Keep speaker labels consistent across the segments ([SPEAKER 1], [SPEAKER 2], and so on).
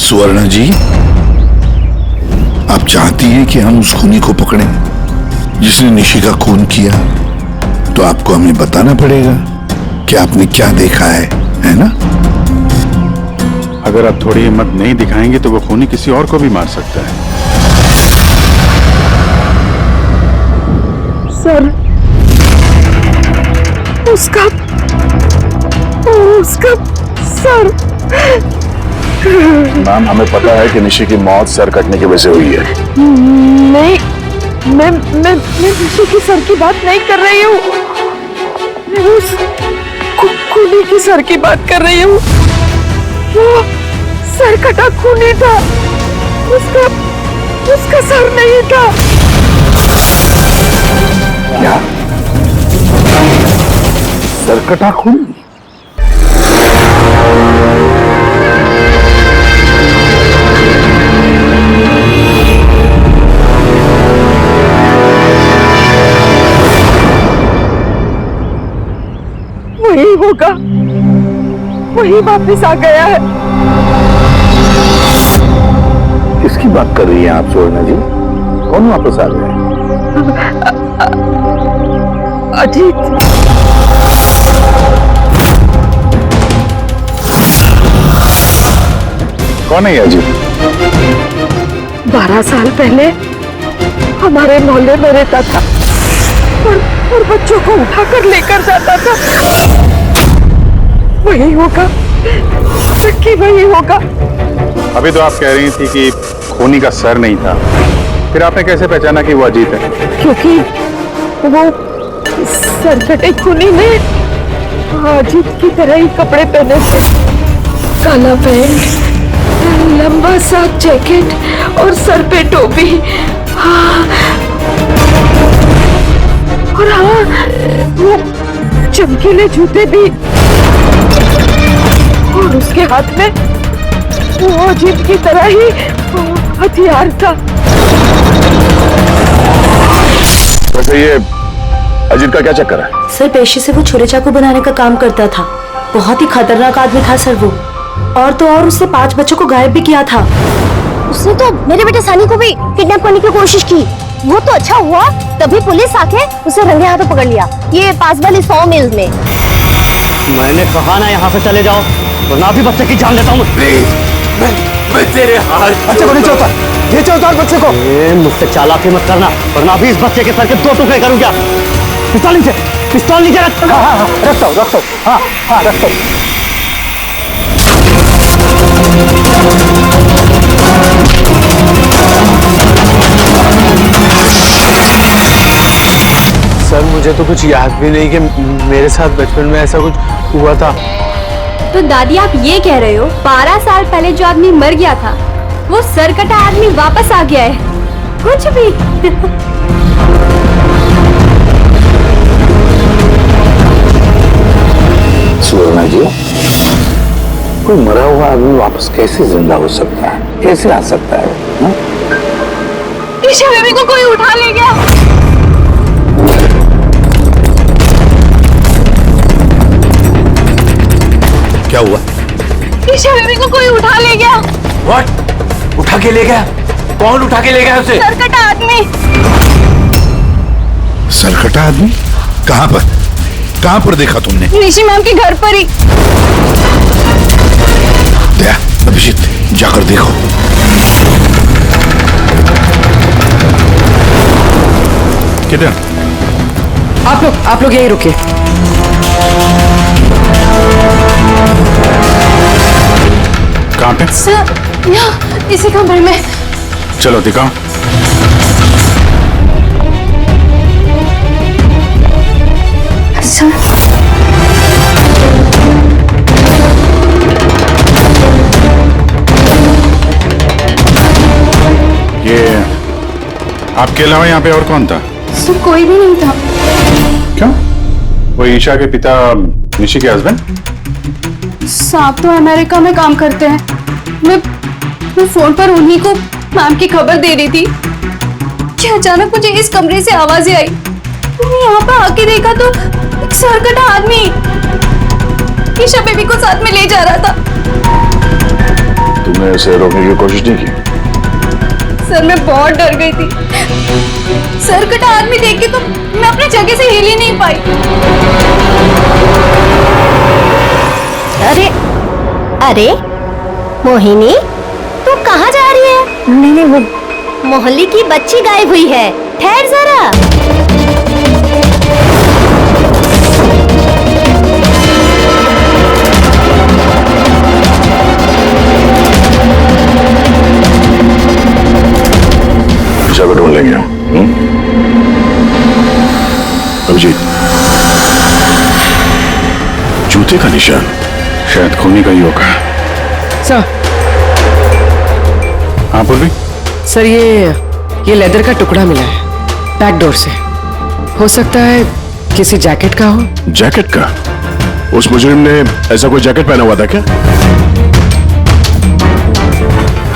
[SPEAKER 1] सुवर्णा जी, आप चाहती हैं कि हम उस खूनी को पकड़ें जिसने निशी का खून किया, तो आपको हमें बताना पड़ेगा कि आपने क्या देखा है ना?
[SPEAKER 2] अगर आप थोड़ी हिम्मत नहीं दिखाएंगे तो वो खूनी किसी और को भी मार सकता है।
[SPEAKER 3] सर, उसका सर।
[SPEAKER 1] मैम, हमें पता है कि निशी की मौत सर कटने की वजह से हुई है।
[SPEAKER 3] नहीं, मैं निशी की सर की बात नहीं कर रही हूँ। मैं उस खूनी की सर की बात कर रही हूँ। वो सर कटा खूनी था, उसका सर नहीं था।
[SPEAKER 1] क्या? सर कटा खूनी?
[SPEAKER 3] वही होगा, वही वापस आ गया है।
[SPEAKER 1] किसकी बात कर रही हैं आप सुवर्णा जी? कौन वापस आ गया है?
[SPEAKER 3] अजीत।
[SPEAKER 1] कौन है ये अजीत?
[SPEAKER 3] 12 साल पहले हमारे मोहल्ले में रहता था और बच्चों को उठाकर लेकर जाता था। वही होगा, सच्ची वही होगा।
[SPEAKER 2] अभी तो आप कह रही थी कि खूनी का सर नहीं था, फिर आपने कैसे पहचाना कि वो अजीत है?
[SPEAKER 3] क्योंकि वो सर कटे खूनी ने अजीत की तरह ही कपड़े पहने थे। काला पैंट, लंबा सा जैकेट और सर पे टोपी। हाँ, और हाँ, वो चमकीले जूते भी। और उसके हाथ में वो अजीत की तरह ही हथियार था।
[SPEAKER 1] वैसे ये अजीत का क्या चक्कर है?
[SPEAKER 4] सर, पेशे से वो छुरे चाकू बनाने का काम करता था। बहुत ही खतरनाक आदमी था सर वो। और तो और उसने 5 बच्चों को गायब भी किया था।
[SPEAKER 5] उसने तो मेरे बेटे सानी को भी किडनैप करने की कोशिश की। वो तो अच्छा हुआ तभी पुलिस आके उसे रंगे हाथों पकड़ लिया, ये पास वाली 100 मील्स में।
[SPEAKER 6] मैंने कहा ना यहाँ से चले जाओ, वरना भी बच्चे की जान लेता हूँ।
[SPEAKER 7] मैं तेरे हाथ
[SPEAKER 6] बच्चे को नीचे उतार, नीचे उतार बच्चे को। मुझसे चालाकी मत करना, वरना भी इस बच्चे के सर के 2 टुकड़े करूँगा। पिस्तौल नीचे, पिस्तौल नीचे रख। हाँ, रखता हूँ। हाँ, रखता हूँ।
[SPEAKER 7] सर, मुझे तो कुछ याद भी नहीं कि मेरे साथ बचपन में ऐसा कुछ हुआ था।
[SPEAKER 8] तो दादी, आप ये कह रहे हो 12 साल पहले जो आदमी मर गया था वो सरकटा आदमी वापस आ गया है? कुछ भी।
[SPEAKER 1] सुवर्णा जी, कोई मरा हुआ आदमी वापस कैसे जिंदा हो सकता है? कैसे आ सकता है?
[SPEAKER 3] ईशा बेबी को कोई उठा ले गया।
[SPEAKER 9] हुआ?
[SPEAKER 5] ईशा बेबी को कोई उठा ले गया।
[SPEAKER 9] व्हाट? उठा के ले गया? कौन उठा के ले गया उसे?
[SPEAKER 5] सरकटा आदमी।
[SPEAKER 1] सरकटा आदमी? कहां पर? कहां पर देखा तुमने?
[SPEAKER 5] निशी मैम के घर पर ही।
[SPEAKER 1] दया, अभिजीत, जाकर देखो।
[SPEAKER 2] किधर?
[SPEAKER 3] आप लोग यहीं रुकिए।
[SPEAKER 2] कहां पे?
[SPEAKER 5] सर, यहाँ इसी कमरे में।
[SPEAKER 2] चलो दिखाओ।
[SPEAKER 5] सर,
[SPEAKER 2] ये आपके अलावा यहाँ पे और कौन था?
[SPEAKER 5] सर कोई भी नहीं था।
[SPEAKER 2] क्यों? वो ईशा के पिता निशी के हस्बैंड?
[SPEAKER 5] साहब तो अमेरिका में काम करते हैं। मैं फोन पर उन्हीं को मैम की खबर दे रही थी कि अचानक मुझे इस कमरे से आवाजें आई। मैंने यहाँ पर आके देखा तो एक सरकटा आदमी ईशा बेबी को साथ में ले जा रहा था।
[SPEAKER 1] तुमने उसे रोकने की कोशिश नहीं की?
[SPEAKER 5] सर मैं बहुत डर गई थी। सरकटा आदमी देख के तो मैं अपनी जगह से हिल ही नहीं पाई।
[SPEAKER 10] अरे अरे मोहिनी, तू कहाँ जा रही है?
[SPEAKER 5] नहीं वो
[SPEAKER 10] मोहल्ले की बच्ची गायब हुई है। ठहर जरा।
[SPEAKER 1] ईशा को ढूंढ लेंगे। अभिजीत, जूते का निशान
[SPEAKER 2] शायद खूनी का ही होगा।
[SPEAKER 3] सर।
[SPEAKER 2] हाँ बोल रही?
[SPEAKER 3] सर ये लेदर का टुकड़ा मिला है बैक डोर से। हो सकता है किसी जैकेट का हो।
[SPEAKER 1] जैकेट का? उस मुजरिम ने ऐसा कोई जैकेट पहना हुआ था क्या?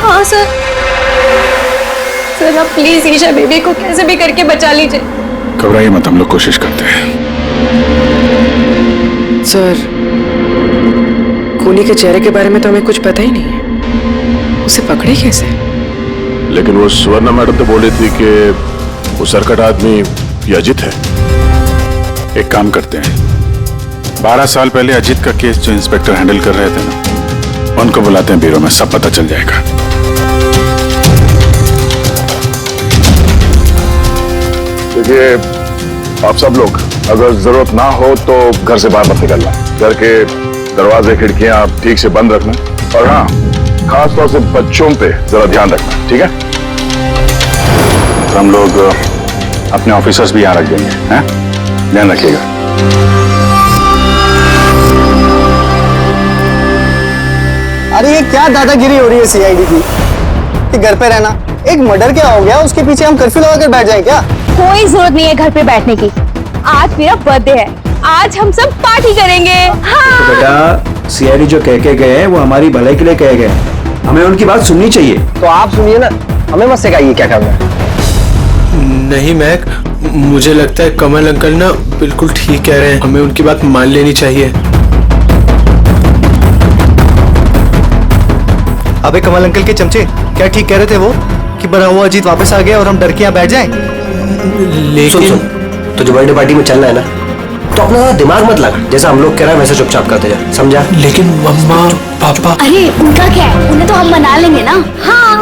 [SPEAKER 5] हाँ सर। सर आप प्लीज ईशा बेबी को कैसे भी करके बचा लीजिए।
[SPEAKER 2] घबराइए मत, हम लोग कोशिश करते हैं।
[SPEAKER 3] सर खूनी के चेहरे के बारे में तो हमें कुछ पता ही नहीं है। उसे पकड़े कैसे?
[SPEAKER 1] लेकिन वो स्वर्णा मैडम तो बोली थी कि वो सरकट आदमी ये अजित है।
[SPEAKER 2] एक काम करते हैं, 12 साल पहले अजित का केस जो इंस्पेक्टर हैंडल कर रहे थे ना, उनको बुलाते हैं ब्यूरो में, सब पता चल जाएगा।
[SPEAKER 1] देखिए, आप सब लोग अगर जरूरत ना हो तो घर से बाहर मत निकलना। घर के दरवाजे खिड़कियां आप ठीक से बंद रखना, और हाँ, खास तौर से बच्चों पे जरा ध्यान रखना, ठीक है?
[SPEAKER 2] तो हम लोग अपने ऑफिसर्स भी यहाँ रख देंगे, हैं? ध्यान रखिएगा।
[SPEAKER 6] अरे ये क्या दादागिरी हो रही है सीआईडी की कि घर पे रहना? एक मर्डर क्या हो गया, उसके पीछे हम कर्फ्यू लगा कर बैठ जाए क्या?
[SPEAKER 5] कोई जरूरत नहीं है घर पे बैठने की। आज मेरा बर्थडे है, आज हम सब पार्टी करेंगे। हाँ।
[SPEAKER 11] तो बेटा सीआईडी जो कह के गए हैं वो हमारी भलाई के लिए कहे गए, हमें उनकी बात सुननी चाहिए।
[SPEAKER 6] तो आप सुनिए ना, हमें मत सिखाइए क्या करना है।
[SPEAKER 7] नहीं महक, मुझे लगता है कमल अंकल ना बिल्कुल ठीक कह रहे हैं, हमें उनकी बात मान लेनी चाहिए।
[SPEAKER 6] अबे कमल अंकल के चमचे, क्या ठीक कह रहे थे वो कि बना हुआ अजीत वापस आ गया और हम डर के यहाँ बैठ जाएं?
[SPEAKER 7] लेकिन
[SPEAKER 11] सुन, तो जो बर्थडे पार्टी में चलना है ना, तो अपना दिमाग मत लगा, जैसा हम लोग कह रहे हैं वैसे चुपचाप करते जा, समझा?
[SPEAKER 7] लेकिन मम्मा पापा।
[SPEAKER 5] अरे उनका क्या है, उन्हें तो हम मना लेंगे ना। हाँ।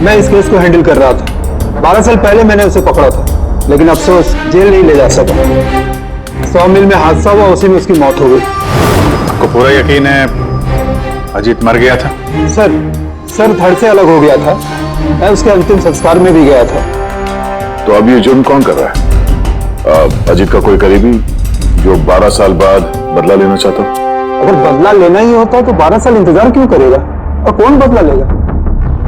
[SPEAKER 6] मैं इस केस को हैंडल कर रहा था। 12 साल पहले मैंने उसे पकड़ा था, लेकिन अफसोस जेल नहीं ले जा सका। 100 मील में हादसा हुआ, उसी में उसकी मौत हो गई।
[SPEAKER 2] आपको पूरा यकीन है अजीत मर गया था?
[SPEAKER 6] सर धड़ से अलग हो गया था। मैं उसके अंतिम संस्कार में भी गया था।
[SPEAKER 1] तो अब ये जुर्म कौन कर रहा है? अजीत का कोई करीबी जो 12 साल बाद बदला लेना चाहता?
[SPEAKER 6] अगर बदला लेना ही होता तो 12 साल इंतजार क्यों करेगा? और कौन बदला लेगा?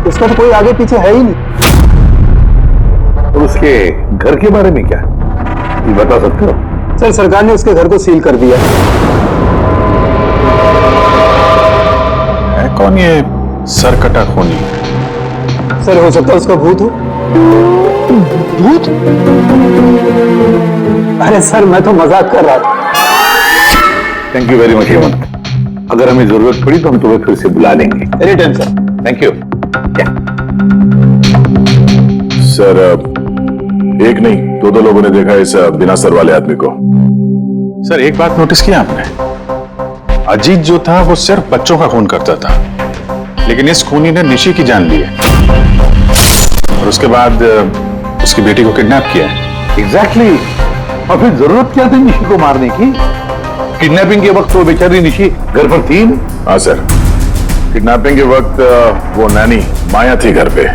[SPEAKER 6] इसका तो कोई आगे पीछे है ही नहीं।
[SPEAKER 1] और उसके घर के बारे में क्या ये बता सकते हो?
[SPEAKER 6] सर, सरकार ने उसके घर को सील कर दिया।
[SPEAKER 2] है कौन ये सरकटा खूनी?
[SPEAKER 6] सर, हो सकता है उसका भूत हो। भूत? अरे सर, मैं तो मजाक कर रहा था।
[SPEAKER 1] Thank you very much Hemant. अगर हमें जरूरत पड़ी तो हम तुम्हें फिर से बुला लेंगे।
[SPEAKER 6] Any time sir.
[SPEAKER 1] Thank you. Sir, एक नहीं दो लोगों ने देखा इस बिना सर वाले आदमी को।
[SPEAKER 2] सर, एक बात नोटिस किया आपने? अजीत जो था वो सिर्फ बच्चों का खून करता था, लेकिन इस खूनी ने निशी की जान ली है और उसके बाद उसकी बेटी को किडनैप किया है।
[SPEAKER 1] एग्जैक्टली। और फिर जरूरत क्या थी निशी को मारने की? किडनैपिंग के वक्त वो बेचारी निशी घर पर थी। हाँ सर, किडनैपिंग के वक्त वो नैनी माया थी घर पे।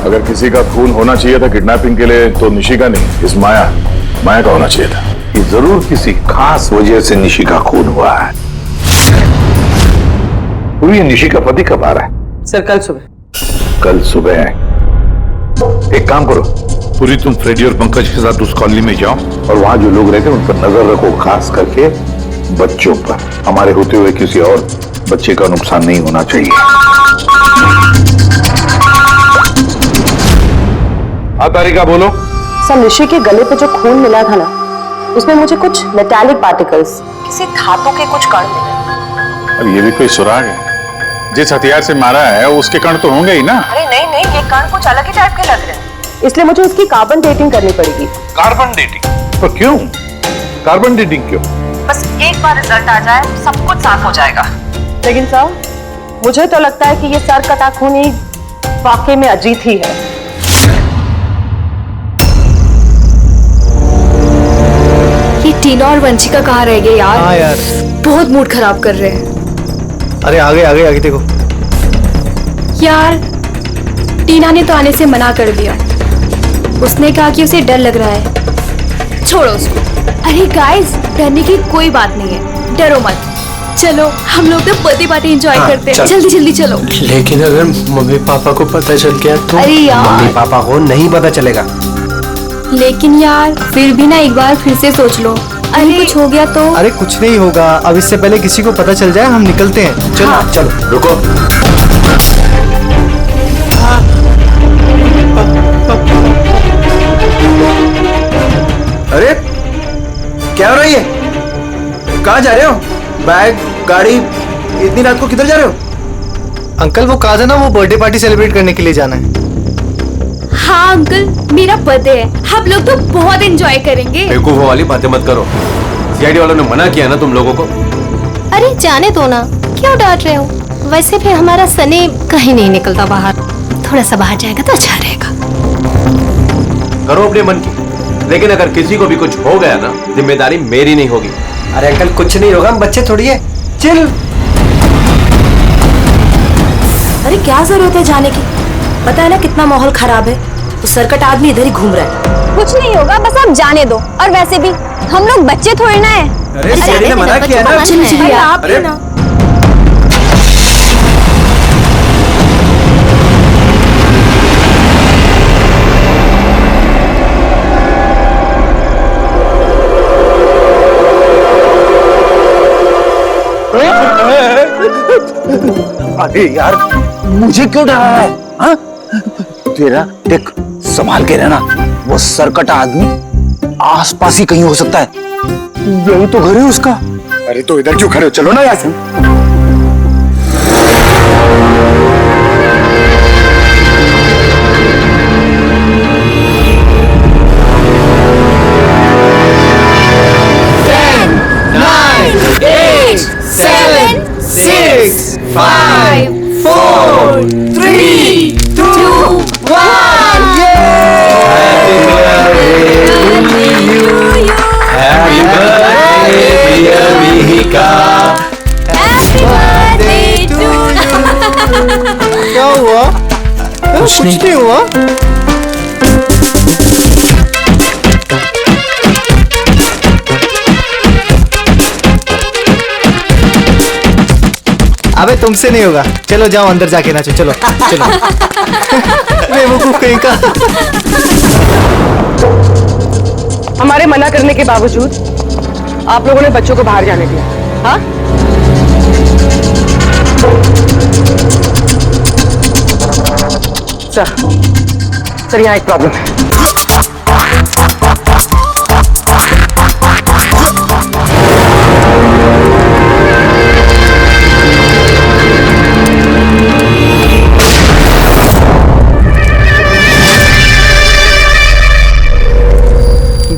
[SPEAKER 1] अगर किसी का खून होना चाहिए था किडनैपिंग के लिए तो निशी का नहीं, इस माया का होना चाहिए था।
[SPEAKER 12] ये जरूर किसी खास वजह से निशी का खून हुआ है। पूरी निशी का पति कब आ रहा है?
[SPEAKER 13] सर, कल सुबह।
[SPEAKER 12] कल सुबह? एक काम करो, पूरी तुम फ्रेडी और पंकज के साथ उस कॉलोनी में जाओ और वहां जो लोग रहते हैं उन पर नजर रखो, खास करके बच्चों पर। हमारे होते हुए किसी और बच्चे का नुकसान नहीं होना चाहिए। हाँ तारिका, बोलो।
[SPEAKER 4] सर, निशी के गले पे जो खून मिला था ना, उसमें मुझे कुछ मेटालिक पार्टिकल्स, किसी धातु के कुछ कण मिले।
[SPEAKER 2] अब ये भी कोई सुराग है? जिस हथियार से मारा है उसके कण तो होंगे ही ना।
[SPEAKER 4] अरे नहीं, ये कण कुछ अलग ही टाइप के लग रहे हैं, इसलिए मुझे उसकी कार्बन डेटिंग करनी पड़ेगी।
[SPEAKER 12] Carbon dating? तो क्यों कार्बन डेटिंग क्यों?
[SPEAKER 4] बस एक बार रिजल्ट आ जाए सब कुछ साफ हो जाएगा। लेकिन सर, मुझे तो लगता है कि ये सरकटा खूनी वाकई में अजीत ही है।
[SPEAKER 8] ये टीना और वंशिका कहाँ रह गए यार?
[SPEAKER 7] हाँ यार,
[SPEAKER 8] बहुत मूड खराब कर रहे हैं।
[SPEAKER 7] अरे आगे देखो
[SPEAKER 8] यार, टीना ने तो आने से मना कर दिया। उसने कहा कि उसे डर लग रहा है। छोड़ो उसको। अरे गाइस, डरने की कोई बात नहीं है, डरो मत। चलो हम लोग तो बर्थडे पार्टी एंजॉय करते हैं। जल्दी चलो।
[SPEAKER 7] लेकिन अगर मम्मी पापा को पता चल गया तो?
[SPEAKER 8] अरे यार,
[SPEAKER 11] मम्मी पापा को नहीं पता चलेगा।
[SPEAKER 8] लेकिन यार फिर भी ना एक बार फिर से सोच लो, अरे कुछ हो गया तो?
[SPEAKER 7] अरे कुछ नहीं होगा, अब इससे पहले किसी को पता चल जाए हम निकलते हैं। चलो
[SPEAKER 8] हाँ।
[SPEAKER 11] चलो
[SPEAKER 12] रुको।
[SPEAKER 11] अरे क्या हो रहा है? कहाँ जा रहे हो? बैग, गाड़ी, इतनी रात को किधर जा रहे हो?
[SPEAKER 7] अंकल, वो कहा था ना, वो बर्थडे पार्टी सेलिब्रेट करने के लिए जाना है।
[SPEAKER 8] हाँ अंकल, मेरा बर्थडे है, हम लोग तो बहुत एंजॉय करेंगे।
[SPEAKER 9] बेवकूफों वाली बातें मत करो। सीआईडी वालों ने मना किया ना तुम लोगों को।
[SPEAKER 10] अरे जाने दो ना, क्यों डांट रहे हो? वैसे भी हमारा सनी कहीं नहीं निकलता बाहर, थोड़ा सा बाहर जाएगा तो अच्छा रहेगा।
[SPEAKER 9] करो अपने मन की, लेकिन अगर किसी को भी कुछ हो गया ना, जिम्मेदारी मेरी नहीं होगी।
[SPEAKER 11] अरे अंकल, कुछ नहीं होगा, हम बच्चे थोड़ी है। चिल।
[SPEAKER 4] अरे क्या जरूरत है जाने की? पता है ना कितना माहौल खराब है, वो सरकट आदमी इधर ही घूम रहा है।
[SPEAKER 8] कुछ नहीं होगा, बस आप जाने दो। और वैसे भी हम लोग बच्चे थोड़े ना है।
[SPEAKER 11] अरे सीआईडी ने मना किया ना।
[SPEAKER 4] चलिए आप
[SPEAKER 11] अरे
[SPEAKER 4] ना।
[SPEAKER 12] अरे यार, मुझे क्यों डरा है? हाँ? तेरा देख, संभाल के रहना। वो सरकटा आदमी आसपास ही कहीं हो सकता है। यही तो घर है उसका।
[SPEAKER 1] अरे तो इधर क्यों खड़े हो? चलो ना यहाँ से।
[SPEAKER 11] तुमसे नहीं होगा। चलो जाओ अंदर जाके नाचो, चलो चलो। बेवकूफ कहीं का।
[SPEAKER 4] हमारे मना करने के बावजूद आप लोगों ने बच्चों को बाहर जाने दिया, हाँ? सर यहाँ एक प्रॉब्लम है।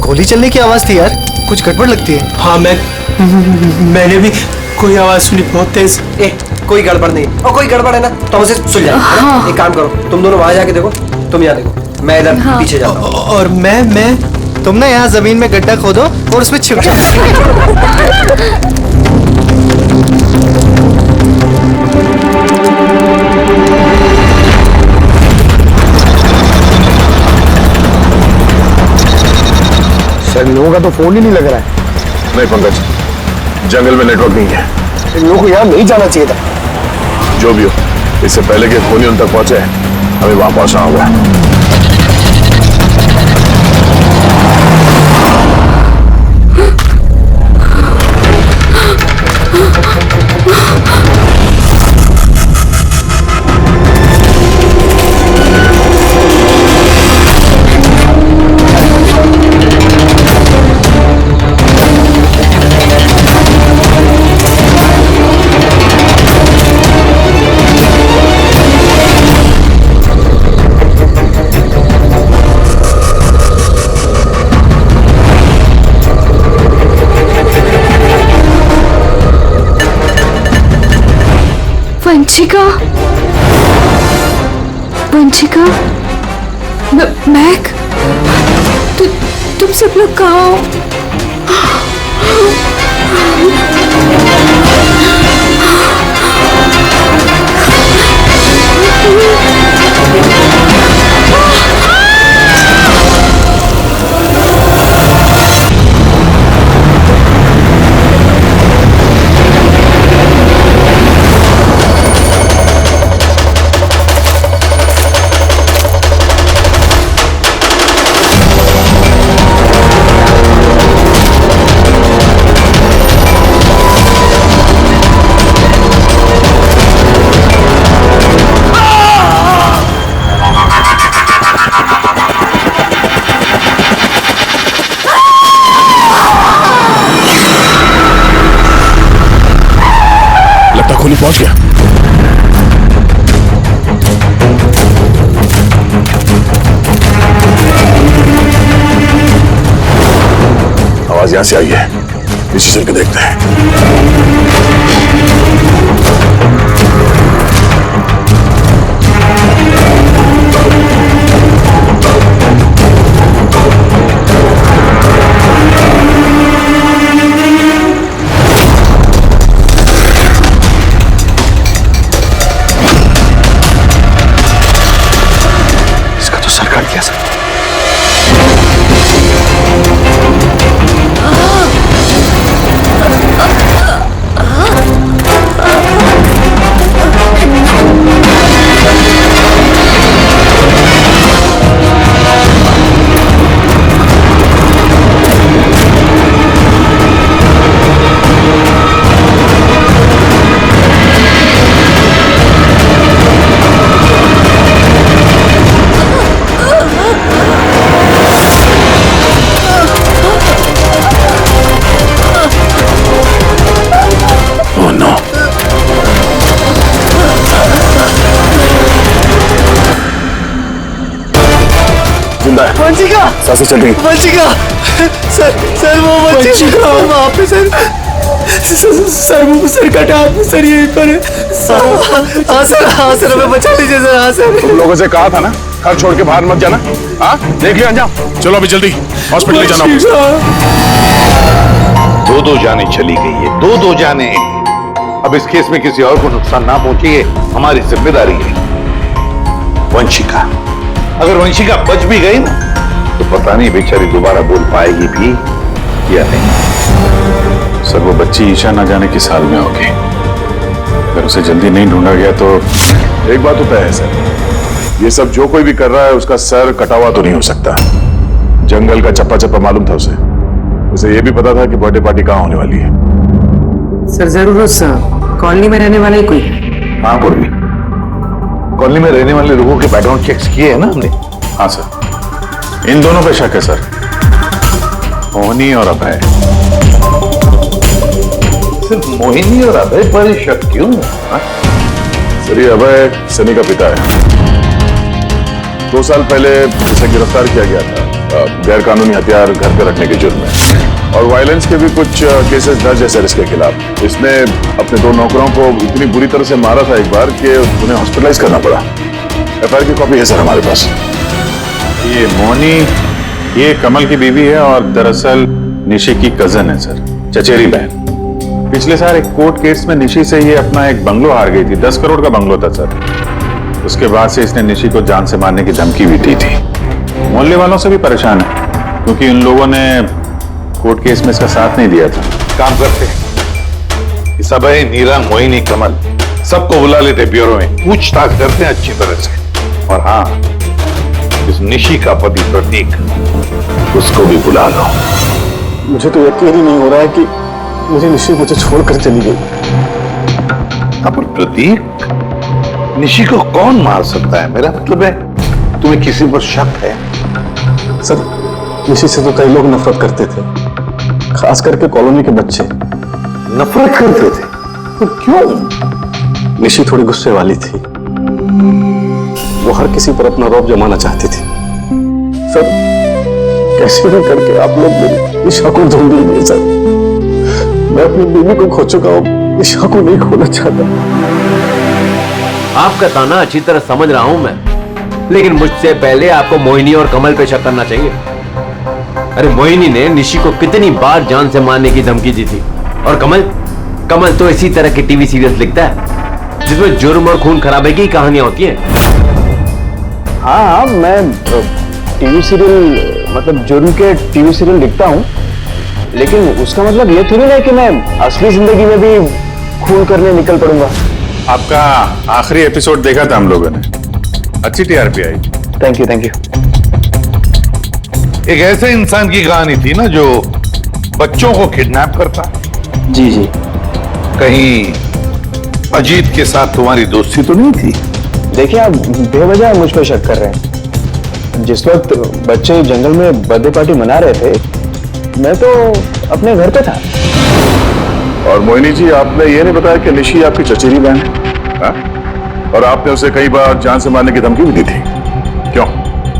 [SPEAKER 11] गोली चलने की आवाज थी यार, कुछ गड़बड़ लगती है।
[SPEAKER 7] हाँ मैंने भी कोई आवाज सुनी बहुत तेज।
[SPEAKER 6] कोई गड़बड़ नहीं, और कोई गड़बड़ है ना तो हमसे सुलझा। हाँ। एक काम करो, तुम दोनों वहां जाके देखो, तुम यहाँ देखो, मैं इधर पीछे जाता हूँ।
[SPEAKER 11] और मैं तुम ना यहाँ जमीन में गड्ढा खोदो और उसमें छिप जाओ।
[SPEAKER 6] सर लोगों का तो फोन ही नहीं लग रहा है।
[SPEAKER 1] नहीं पंकज, जंगल में नेटवर्क नहीं है।
[SPEAKER 6] इन लोगों को यहाँ नहीं जाना चाहिए था।
[SPEAKER 1] जो भी हो, इससे पहले कि खूनी उन तक पहुंचे हमें वहां पहुंचना होगा।
[SPEAKER 3] वंशिका, मैक, तुम सब लोग कहाँ हो?
[SPEAKER 1] खूनी पहुंच गया। आवाज यहां से आई है, इसी चल के देखते हैं।
[SPEAKER 11] वंशिका,
[SPEAKER 1] सांसें चल रही।
[SPEAKER 11] वंशिका, सर वो वंशिका वहाँ पे सर कटा हाथ सर यहीं पर है। हाँ सर हमें बचा लीजिए सर। हाँ सर,
[SPEAKER 1] तुम लोगों से कहा था ना घर छोड़ के बाहर मत जाना। हाँ देख लिया अंजाम। चलो अभी जल्दी हॉस्पिटल ले जाना।
[SPEAKER 12] दो जाने चली गई है, दो जाने। अब इस केस में किसी और को नुकसान ना पहुंचे, ये हमारी जिम्मेदारी है। वंशिका, अगर वंशिका बच भी गई ना तो पता नहीं बेचारी दोबारा बोल पाएगी भी या नहीं।
[SPEAKER 2] सर वो बच्ची ईशा ना जाने किस हाल में होगी। अगर उसे जल्दी नहीं ढूंढा गया तो
[SPEAKER 1] एक बात तो तय है सर, ये सब जो कोई भी कर रहा है उसका सर कटा हुआ तो नहीं हो सकता। जंगल का चप्पा चप्पा मालूम था उसे ये भी पता था कि बर्थडे पार्टी कहाँ होने वाली है।
[SPEAKER 13] सर जरूर उस कॉलोनी में रहने वाला ही कोई।
[SPEAKER 12] हाँ पूर्वी, कॉलोनी में रहने वाले लोगों के बैकग्राउंड चेक्स किए हैं ना हमने।
[SPEAKER 2] हाँ सर, इन दोनों पे शक है सर, मोहिनी और अभय।
[SPEAKER 12] सिर्फ मोहिनी और अभय पर ही शक क्यों?
[SPEAKER 1] सर ये अभय सनी का पिता है। 2 साल पहले इसे गिरफ्तार किया गया था गैर कानूनी हथियार घर पर रखने के जुर्म में, और वायलेंस के भी कुछ केसेस दर्ज है सर इसके खिलाफ। इसने अपने 2 नौकरों को इतनी बुरी तरह से मारा था एक बार कि उन्हें हॉस्पिटलाइज करना पड़ा। एफआईआर की कॉपी है सर हमारे पास।
[SPEAKER 2] ये मोहिनी ये कमल की बीवी है और दरअसल निशी की कजन है सर, चचेरी बहन। पिछले साल एक कोर्ट केस में निशी से ये अपना एक बंगलो हार गई थी। 10 करोड़ का बंगलो था सर। उसके बाद से इसने निशी को जान से मारने की धमकी भी दी थी। मोहल्ले वालों से भी परेशान है क्योंकि उन लोगों ने कोर्ट केस में इसका साथ नहीं दिया था।
[SPEAKER 12] काम करते इस अभय, नीरा, मोहिनी, कमल सबको बुला लेते ब्यूरो में, पूछताछ करते हैं अच्छी तरह से। और हाँ, इस निशी का पति प्रतीक, उसको भी बुला लो।
[SPEAKER 6] मुझे तो यकीन ही नहीं हो रहा है कि मुझे निशी मुझे छोड़कर चली गई।
[SPEAKER 12] अब प्रतीक, निशी को कौन मार सकता है? मेरा मतलब है तुम्हें किसी पर शक है?
[SPEAKER 6] सर निशी से तो कई लोग नफरत करते थे, खास करके कॉलोनी के बच्चे।
[SPEAKER 12] नफरत करते थे?
[SPEAKER 6] तो क्यों? निशी थोड़ी गुस्से वाली थी, वो हर किसी पर अपना रौब जमाना चाहती थी। सर कैसे भी करके आप लोग मेरी निशा को ढूंढ लीजिए सर। मैं अपनी बीवी को खो चुका हूं, निशा को नहीं खोना चाहता।
[SPEAKER 9] आपका ताना अच्छी तरह समझ रहा हूं मैं, लेकिन मुझसे पहले आपको मोहिनी और कमल पे शक करना चाहिए। अरे मोहिनी ने निशी को कितनी बार जान से मारने की धमकी दी थी, और कमल तो इसी तरह के टीवी सीरियल्स लिखता है जिसमें जुर्म और खून खराबे की कहानियां होती हैं।
[SPEAKER 6] हाँ, मैं टीवी सीरियल मतलब जुर्म के टीवी सीरियल लिखता हूँ, लेकिन उसका मतलब ये थोड़ी ना कि मैं असली जिंदगी में भी खून करने निकल पड़ूंगा।
[SPEAKER 2] आपका आखिरी एपिसोड देखा था हम लोगों ने, अच्छी टीआरपी आई।
[SPEAKER 6] Thank you.
[SPEAKER 12] एक ऐसे इंसान की कहानी थी ना जो बच्चों को किडनैप करता।
[SPEAKER 6] जी।
[SPEAKER 12] कहीं अजीत के साथ तुम्हारी दोस्ती तो नहीं थी?
[SPEAKER 6] देखिए आप बेवजह मुझ पर शक कर रहे हैं। जिस वक्त बच्चे जंगल में बर्थडे पार्टी मना रहे थे, मैं तो अपने घर पे था।
[SPEAKER 1] और मोहिनी जी, आपने ये नहीं बताया कि निशी आपकी चचेरी बहन है? और आपने उसे कई बार जान से मारने की धमकी भी दी थी, क्यों?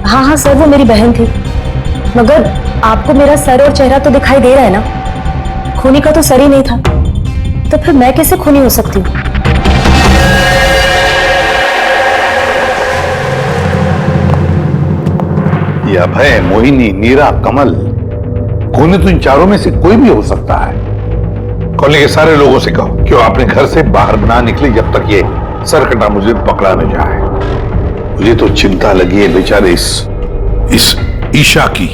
[SPEAKER 4] हाँ सर, वो मेरी बहन थी, मगर आपको मेरा सर और चेहरा तो दिखाई दे रहा है ना। खूनी का तो सर ही नहीं था, तो फिर मैं कैसे खूनी हो सकती हूँ?
[SPEAKER 12] ये अभय, मोहिनी, नीरा, कमल, खूनी तो इन चारों में से कोई भी हो सकता है। कॉलोनी के सारे लोगों से कहो क्यों अपने घर से बाहर ना निकले जब तक ये सरकटा मुझे पकड़ा न जाए। मुझे तो चिंता लगी है बेचारे इस ईशा की,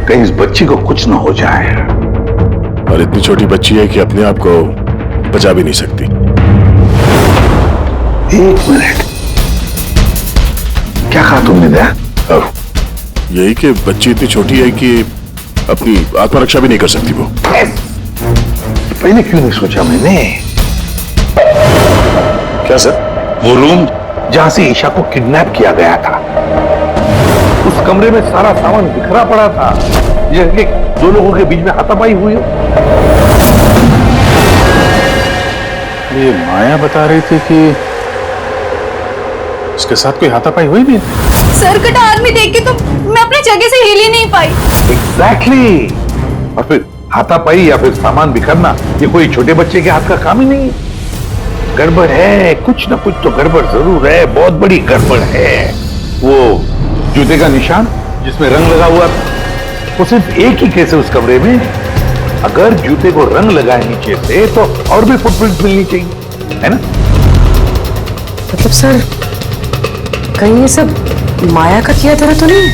[SPEAKER 12] कहीं इस बच्ची को कुछ ना हो जाए।
[SPEAKER 1] और इतनी छोटी बच्ची है कि अपने आप को बचा भी नहीं सकती।
[SPEAKER 12] 1 मिनट, क्या कहा तुमने? दया
[SPEAKER 1] यही कि बच्ची इतनी छोटी है कि अपनी आत्मरक्षा भी नहीं कर सकती। वो
[SPEAKER 12] पहले क्यों नहीं सोचा मैंने?
[SPEAKER 1] क्या सर?
[SPEAKER 12] वो रूम जहां से ईशा को किडनैप किया गया था, उस कमरे में सारा सामान बिखरा पड़ा था, जैसे 2 लोगों के बीच में हाथापाई हुई हो।
[SPEAKER 2] ये माया बता रही थी कि उसके साथ कोई हाथापाई हुई भी?
[SPEAKER 5] सर कटा आदमी देख के तो मैं अपनी जगह से हिल ही नहीं पाई।
[SPEAKER 12] एग्जैक्टली। और फिर हाथापाई या फिर सामान बिखरना, ये कोई छोटे बच्चे के हाथ का काम ही नहीं। गड़बड़ है, कुछ ना कुछ तो गड़बड़ जरूर है, बहुत बड़ी गड़बड़ है। वो जूते का निशान जिसमें रंग लगा हुआ था, वो सिर्फ एक ही केस है उस कमरे में। अगर जूते को रंग लगाए नीचे से तो और भी फुटप्रिंट मिलनी चाहिए, है ना?
[SPEAKER 13] मतलब सर, कहीं ये सब माया का किया तरह तो नहीं?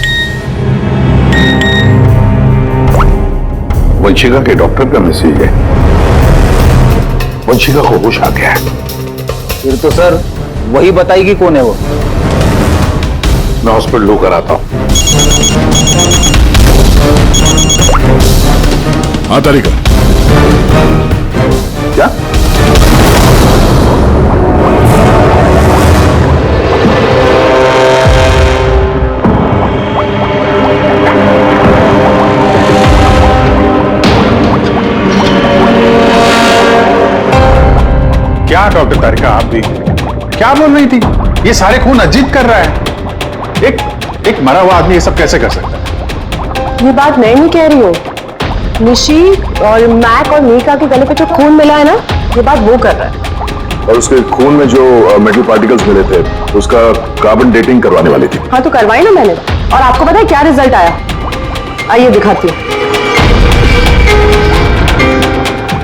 [SPEAKER 12] वंशिका के डॉक्टर का मैसेज है। वंशिका को होश आ गया है।
[SPEAKER 11] फिर तो सर वही बताएगी कौन है वो।
[SPEAKER 12] मैं हॉस्पिटल होकर आता हूं।
[SPEAKER 1] हाँ तारिका,
[SPEAKER 12] क्या?
[SPEAKER 2] क्या डॉक्टर तारिका, आप भी क्या बोल रही थी? ये सारे खून अजीत कर रहा है। एक मरा हुआ आदमी ये सब कैसे कर सकता है?
[SPEAKER 13] ये बात मैं नहीं कह रही हूँ, निशी और मैक और नीका के गले पे जो खून मिला है ना, ये बात वो कर रहा है।
[SPEAKER 1] और उसके खून में जो मेटल पार्टिकल्स मिले थे उसका कार्बन डेटिंग करवाने वाली थी।
[SPEAKER 13] हाँ तो करवाई ना मैंने, और आपको पता है क्या रिजल्ट आया? आइए दिखाती हूँ।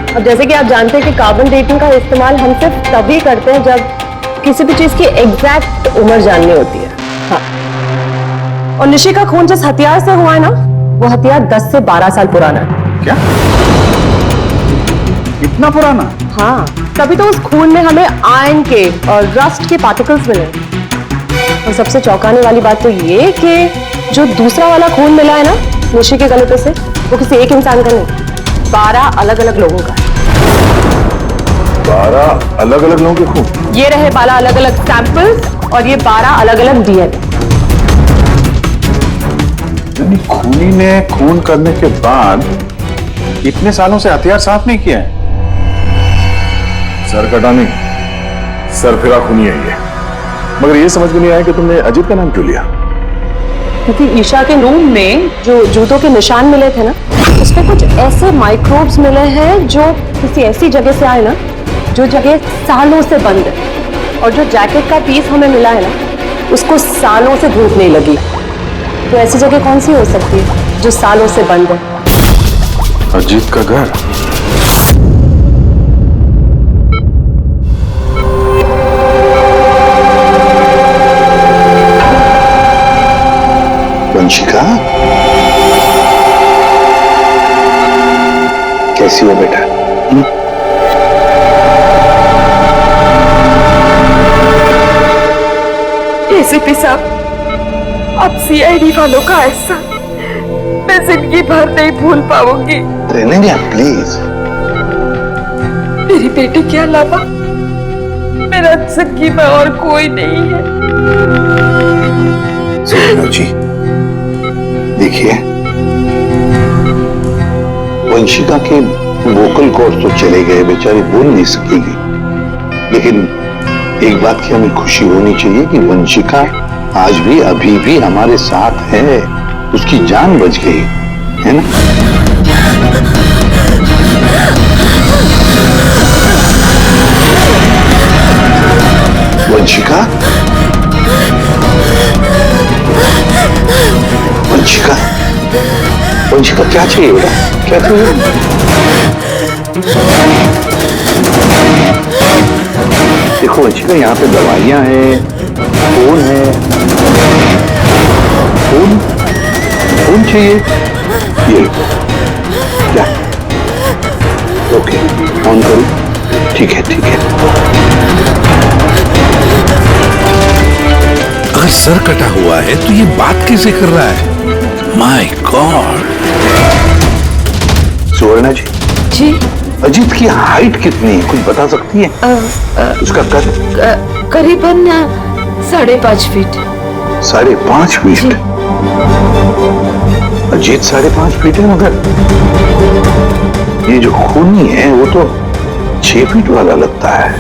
[SPEAKER 13] अब जैसे कि आप जानते हैं कि कार्बन डेटिंग का इस्तेमाल हम सिर्फ तभी करते हैं जब किसी भी चीज की एग्जैक्ट उम्र जाननी होती है। हाँ, और निशी का खून जिस हथियार से हुआ है ना, वो हथियार 10 से 12 साल पुराना है।
[SPEAKER 2] क्या? इतना पुराना?
[SPEAKER 13] हाँ, तभी तो उस खून में हमें आयरन के और रस्ट के पार्टिकल्स मिले। और सबसे चौंकाने वाली बात तो ये कि जो दूसरा वाला खून मिला है ना निशी के गले पे से, वो किसी एक इंसान का नहीं, 12 अलग अलग लोगों का है।
[SPEAKER 1] 12 अलग अलग लोगों के खून?
[SPEAKER 13] ये रहे 12 अलग अलग सैंपल्स और ये 12 अलग अलग डीएनए।
[SPEAKER 2] यानी खूनी ने खून करने के बाद इतने सालों से हथियार साफ नहीं किया है।
[SPEAKER 1] सर कटानी, सर फिरा खूनी है ये। मगर ये समझ में नहीं आया कि तुमने अजीत का नाम क्यों लिया?
[SPEAKER 13] क्योंकि ईशा के रूम में जो जूतों के निशान मिले थे ना, उसमें कुछ ऐसे माइक्रोब्स मिले हैं जो किसी ऐसी जगह से आए ना, जो जगह सालों से बंद है। और जो जैकेट का पीस हमें मिला है ना, उसको सालों से धूप नहीं लगी। तो ऐसी जगह कौन सी हो सकती है जो सालों से बंद है?
[SPEAKER 2] अजीत का घर।
[SPEAKER 12] वंशिका, कैसी हो बेटा?
[SPEAKER 3] एसीपी साहब, अब सीआईडी वालों का ऐसा मैं जिंदगी भर नहीं भूल पाऊंगी।
[SPEAKER 12] रहने दे प्लीज।
[SPEAKER 3] मेरी बेटी के अलावा मेरा सगी में और कोई नहीं है।
[SPEAKER 12] जी देखिए, वंशिका के वोकल कॉर्ड तो चले गए, बेचारी बोल नहीं सकेगी, लेकिन एक बात की हमें खुशी होनी चाहिए कि वंशिका आज भी अभी भी हमारे साथ है, उसकी जान बच गई है ना? वंशिका, वंशिका, वंशिका क्या चाहिए बेटा? क्या चाहिए? देखो वंशिका, यहाँ पे दवाइयां हैं, फोन है, फोन चाहिए, ये क्या? ओके, ऑन करो। ठीक है ठीक है।
[SPEAKER 14] अगर सर कटा हुआ है तो ये बात कैसे कर रहा है? My God.
[SPEAKER 12] सुवर्णा जी।
[SPEAKER 3] जी।
[SPEAKER 12] अजीत की हाइट कितनी है, कुछ बता सकती है? उसका कद?
[SPEAKER 3] करीबन 5.5 फीट।
[SPEAKER 12] 5.5 फीट? अजीत 5.5 फीट है, मगर ये जो खूनी है वो तो 6 फीट वाला लगता है।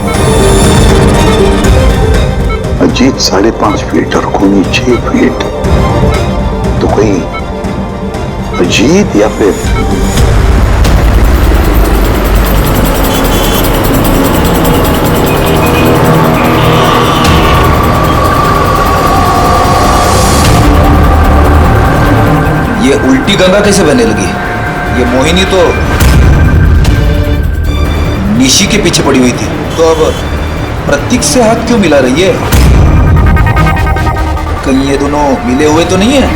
[SPEAKER 12] अजीत 5.5 फीट और खूनी 6 फीट, तो कोई अजीत या फिर
[SPEAKER 11] ये उल्टी गंगा कैसे बहने लगी? ये मोहिनी तो निशी के पीछे पड़ी हुई थी, तो अब प्रतीक से हाथ क्यों मिला रही है? कहीं ये दोनों मिले हुए तो नहीं है?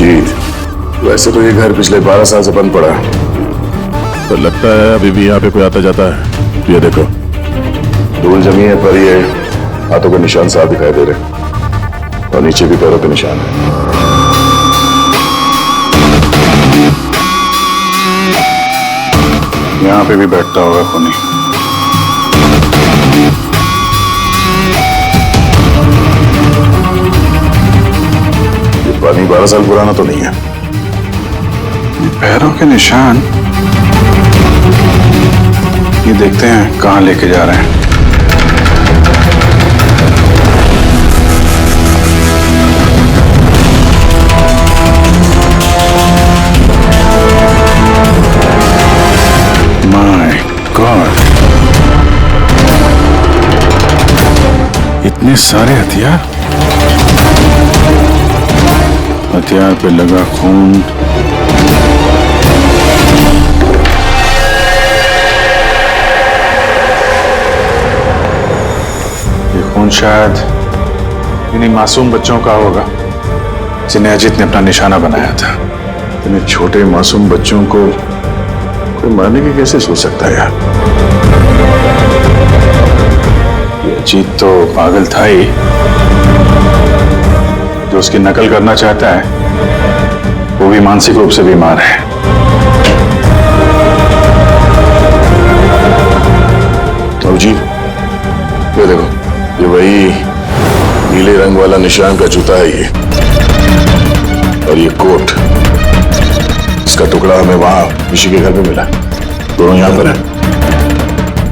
[SPEAKER 1] अजीत, वैसे तो ये घर पिछले 12 साल से बंद पड़ा है,
[SPEAKER 12] तो लगता है अभी भी यहाँ पे कोई आता जाता है। तो ये देखो,
[SPEAKER 1] धूल जमी है पर ये हाथों के निशान साफ दिखाई दे रहे और नीचे भी पैरों के निशान है।
[SPEAKER 2] यहाँ पे भी बैठता होगा खूनी।
[SPEAKER 1] ये पानी 12 साल पुराना तो नहीं है।
[SPEAKER 2] पैरों के निशान, ये देखते हैं कहाँ लेके जा रहे हैं। माय गॉड, इतने सारे हथियार, हथियार पे लगा खून। ये खून शायद इन्हीं मासूम बच्चों का होगा जिन्हें अजीत ने अपना निशाना बनाया था।
[SPEAKER 1] इतने छोटे मासूम बच्चों को कोई मारने की कैसे सोच सकता है यार?
[SPEAKER 2] ये अजीत तो पागल था ही, जो उसकी नकल करना चाहता है वो भी मानसिक रूप से बीमार है।
[SPEAKER 1] तो जी, ये देखो, ये वही नीले रंग वाला निशान का जूता है ये, और ये कोट, इसका टुकड़ा हमें वहां ऋषि के घर में मिला। दोनों यहाँ पर है।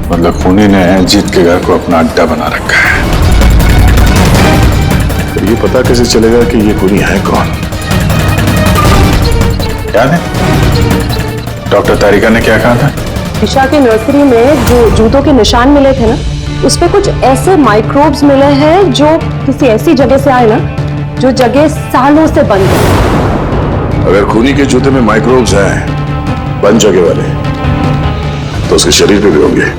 [SPEAKER 2] मतलब खूनी ने अजीत के घर को अपना अड्डा बना रखा है।
[SPEAKER 1] तो ये पता कैसे चलेगा कि ये खूनी है कौन?
[SPEAKER 2] याद है डॉक्टर तारिका ने क्या कहा था?
[SPEAKER 13] ईशा की नर्सरी में जो जूतों के निशान मिले थे ना, उसपे कुछ ऐसे माइक्रोब्स मिले हैं जो किसी ऐसी जगह से आए ना, जो जगह सालों से बंद है।
[SPEAKER 1] अगर खूनी के जूते में माइक्रोब्स हैं, बंद जगह वाले, तो उसके शरीर पे भी होंगे।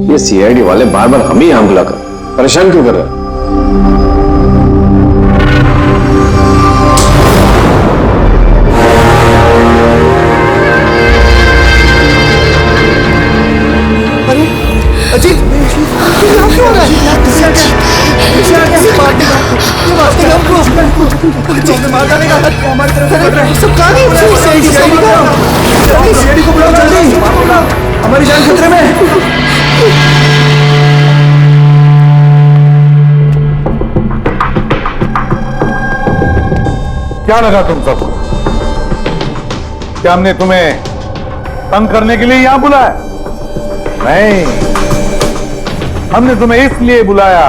[SPEAKER 9] ये सीआईडी वाले बार बार हम ही यहाँ बुलाकर परेशान क्यों कर रहे हैं?
[SPEAKER 11] अजीत, क्या हो रहा है? मार डालेगा, हमारी तरफ से बढ़ रहा है। सब कहाँ गए? सीआईडी को बुलाओ जल्दी, हमारी जान खतरे में है।
[SPEAKER 12] क्या लगा तुम सबको? क्या हमने तुम्हें तंग करने के लिए यहां बुलाया? नहीं, हमने तुम्हें इसलिए बुलाया,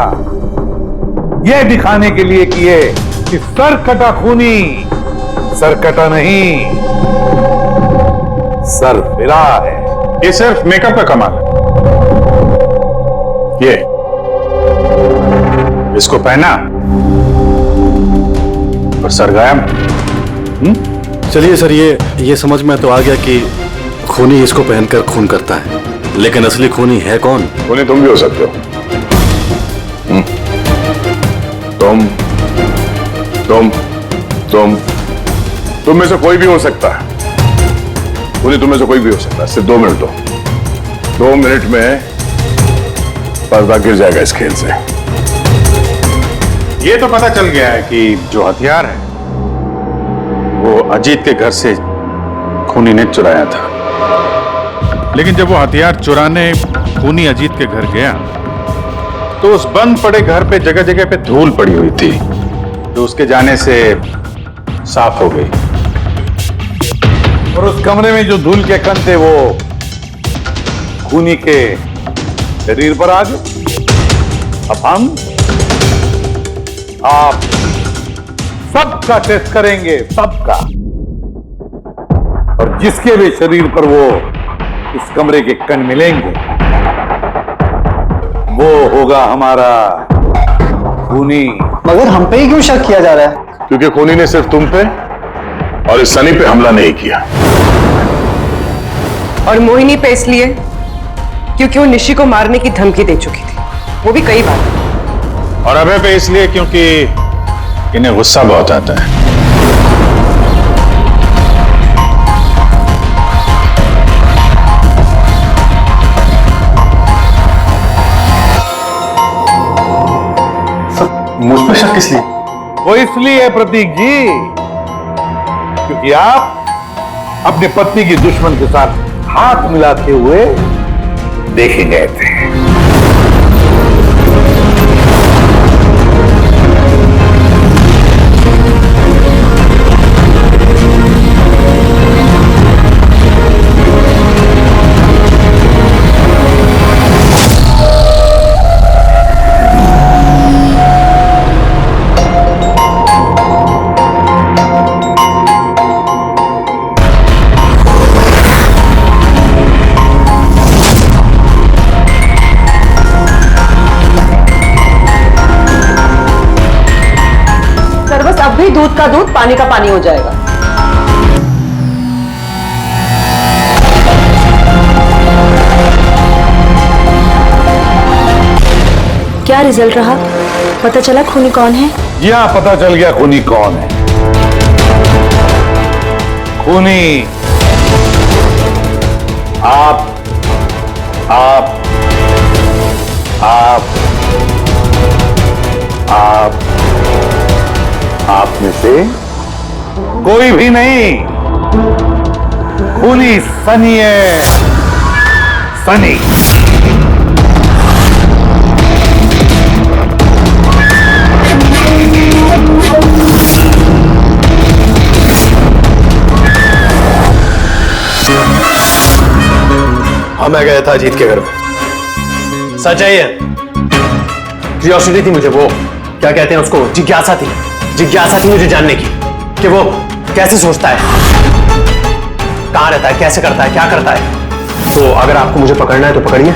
[SPEAKER 12] यह दिखाने के लिए कि ये कि सरकटा खूनी सरकटा नहीं, सर फिरा है।
[SPEAKER 2] ये सिर्फ मेकअप का कमाल है। ये इसको पहना और सर गायब।
[SPEAKER 6] चलिए सर, ये समझ में तो आ गया कि खूनी इसको पहनकर खून करता है, लेकिन असली खूनी है कौन?
[SPEAKER 1] खूनी तुम भी हो सकते हो। तुम में से कोई भी हो सकता है। खूनी तुम में से कोई भी हो सकता है। सिर्फ 2 मिनट दो। 2 मिनट में पर्दा गिर जाएगा इस खेल से।
[SPEAKER 2] ये तो पता चल गया है कि जो हथियार है वो अजीत के घर से खूनी ने चुराया था। लेकिन जब वो हथियार चुराने खूनी अजीत के घर गया तो उस बंद पड़े घर पे जगह जगह पे धूल पड़ी हुई थी, जो उसके जाने से साफ हो गई।
[SPEAKER 12] और उस कमरे में जो धूल के कण थे वो खूनी के शरीर पर आ गए। अब आप सबका टेस्ट करेंगे, सबका। और जिसके भी शरीर पर वो इस कमरे के कण मिलेंगे वो होगा हमारा खूनी।
[SPEAKER 11] मगर हम पे ही क्यों शक किया जा रहा है?
[SPEAKER 1] क्योंकि खूनी ने सिर्फ तुम पे और इस सनी पे हमला नहीं किया।
[SPEAKER 13] और मोहिनी पे इसलिए क्योंकि वो निशी को मारने की धमकी दे चुकी थी, वो भी कई बार।
[SPEAKER 2] और अभय पे इसलिए क्योंकि इन्हें गुस्सा बहुत आता है।
[SPEAKER 6] मुझ पर शक किस लिए?
[SPEAKER 12] वो इसलिए प्रतीक जी क्योंकि आप अपने पत्नी की दुश्मन के साथ हाथ मिलाते हुए देखे गए थे।
[SPEAKER 13] अब भी दूध का दूध पानी का पानी हो जाएगा।
[SPEAKER 4] क्या रिजल्ट रहा? पता चला खूनी कौन है?
[SPEAKER 12] जी हाँ, पता चल गया खूनी कौन है। खूनी आप आप आप आप आप में से कोई भी नहीं। खूनी सनी है, सनी।
[SPEAKER 7] हाँ, मैं गया था अजीत के घर में। सच है ये। क्यूरियोसिटी थी मुझे, वो क्या कहते हैं उसको, जिज्ञासा थी। जिज्ञासा थी मुझे जानने की कि वो कैसे सोचता है, कहां रहता है, कैसे करता है, क्या करता है। तो अगर आपको मुझे पकड़ना है तो पकड़िए,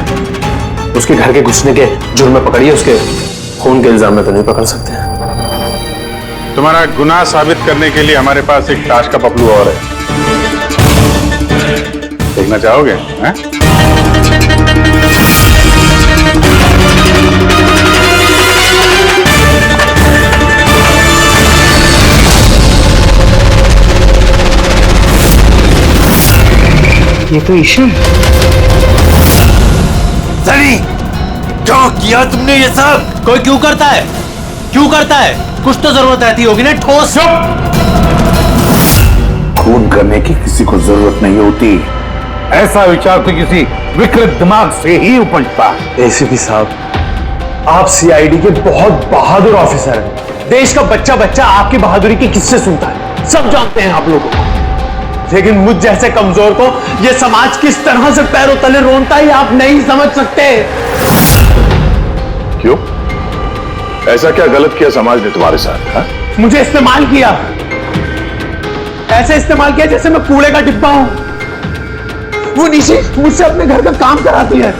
[SPEAKER 7] उसके घर के घुसने के जुर्म में पकड़िए, उसके खून के इल्जाम में तो नहीं पकड़ सकते।
[SPEAKER 2] तुम्हारा गुनाह साबित करने के लिए हमारे पास एक ताश का पपलू और है, देखना चाहोगे? हैं?
[SPEAKER 11] ये तो ईशा।
[SPEAKER 9] सनी, क्यों किया तुमने ये सब? कोई क्यों करता है? क्यों करता है? कुछ तो जरूरत रहती होगी ना ठोस।
[SPEAKER 12] खून करने की किसी को जरूरत नहीं होती, ऐसा विचार तो किसी विकृत दिमाग से ही उपजता है।
[SPEAKER 7] एसीपी साहब, आप सीआईडी के बहुत बहादुर ऑफिसर हैं। देश का बच्चा बच्चा आपकी बहादुरी के किस्से सुनता है, सब जानते हैं आप लोगों को। लेकिन मुझ जैसे कमजोर को यह समाज किस तरह से पैरों तले रोनता है आप नहीं समझ सकते।
[SPEAKER 1] क्यों? ऐसा क्या गलत किया समाज ने तुम्हारे साथ? हा?
[SPEAKER 7] मुझे इस्तेमाल किया, ऐसे इस्तेमाल किया जैसे मैं कूड़े का डिब्बा हूं। वो निशी मुझसे अपने घर का काम कराती है,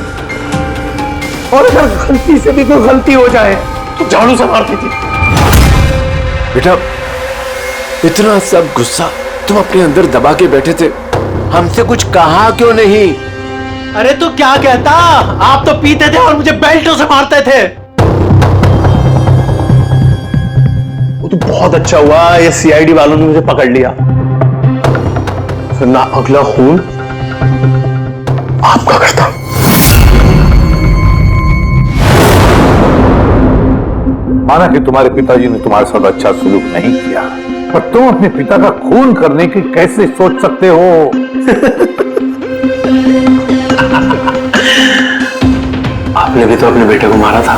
[SPEAKER 7] और अगर गलती से भी कोई गलती हो जाए तो झाड़ू से मारती थी।
[SPEAKER 9] बेटा, इतना सब गुस्सा तुम अपने अंदर दबा के बैठे थे, हमसे कुछ कहा क्यों नहीं?
[SPEAKER 7] अरे तो क्या कहता, आप तो पीते थे और मुझे बेल्टों से मारते थे। वो तो बहुत अच्छा हुआ ये सीआईडी वालों ने मुझे पकड़ लिया, फिर ना अगला खून आपका करता।
[SPEAKER 12] माना कि तुम्हारे पिताजी ने तुम्हारे साथ अच्छा सलूक नहीं किया, पर तुम अपने पिता का खून करने की कैसे सोच सकते हो?
[SPEAKER 7] आपने भी तो अपने बेटे को मारा था।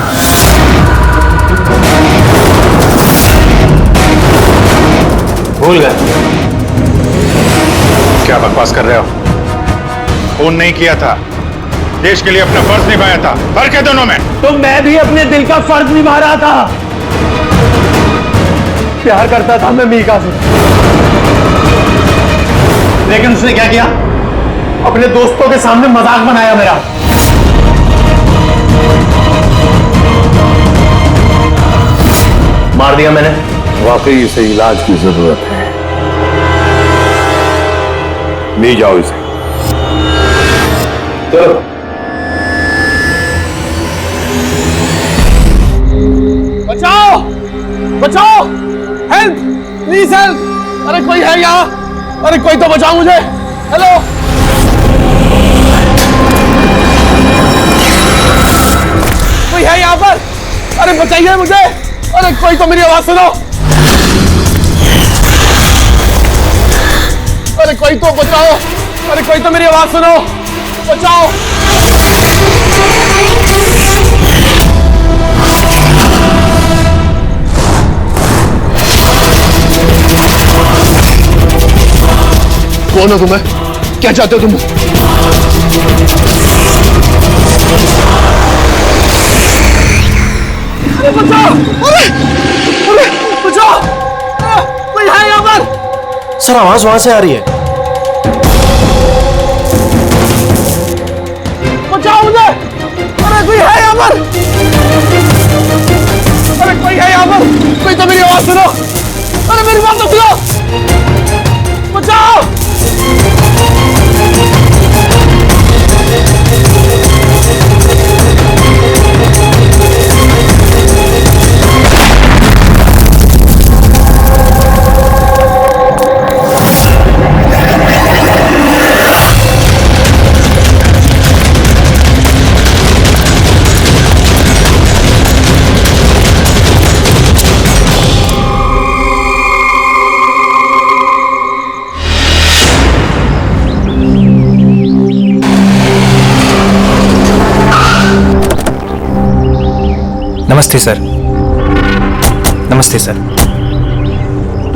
[SPEAKER 7] भूल गए?
[SPEAKER 2] क्या बकवास कर रहे हो? खून नहीं किया था, देश के लिए अपना फर्ज निभाया था। फर्क है दोनों में।
[SPEAKER 7] तो मैं भी अपने दिल का फर्ज निभा रहा था। प्यार करता था मैं मीका से, लेकिन उसने क्या किया? अपने दोस्तों के सामने मजाक बनाया मेरा। मार दिया मैंने।
[SPEAKER 12] वाकई इसे इलाज की जरूरत है, ले जाओ इसे।
[SPEAKER 7] चलो।
[SPEAKER 11] बचाओ बचाओ, हेल्प प्लीज हेल्प, अरे कोई है यहाँ, अरे कोई तो बचाओ मुझे, हेलो। कोई है यहाँ पर, अरे बचाइए मुझे, अरे कोई तो मेरी आवाज सुनो, अरे कोई तो बचाओ, अरे कोई तो मेरी आवाज सुनो, बचाओ। कौन हो तुम्हें, क्या चाहते हो तुम? अरे बचाओ, अरे अरे बचाओ, कोई है यहाँ पर?
[SPEAKER 7] सर आवाज वहां से आ रही है।
[SPEAKER 11] बचाओ मुझे, अरे कोई है यहाँ पर, अरे कोई है यहाँ पर, कोई तो मेरी आवाज सुनो, अरे मेरी बात तो सुनो, बचाओ।
[SPEAKER 15] नमस्ते सर। नमस्ते सर।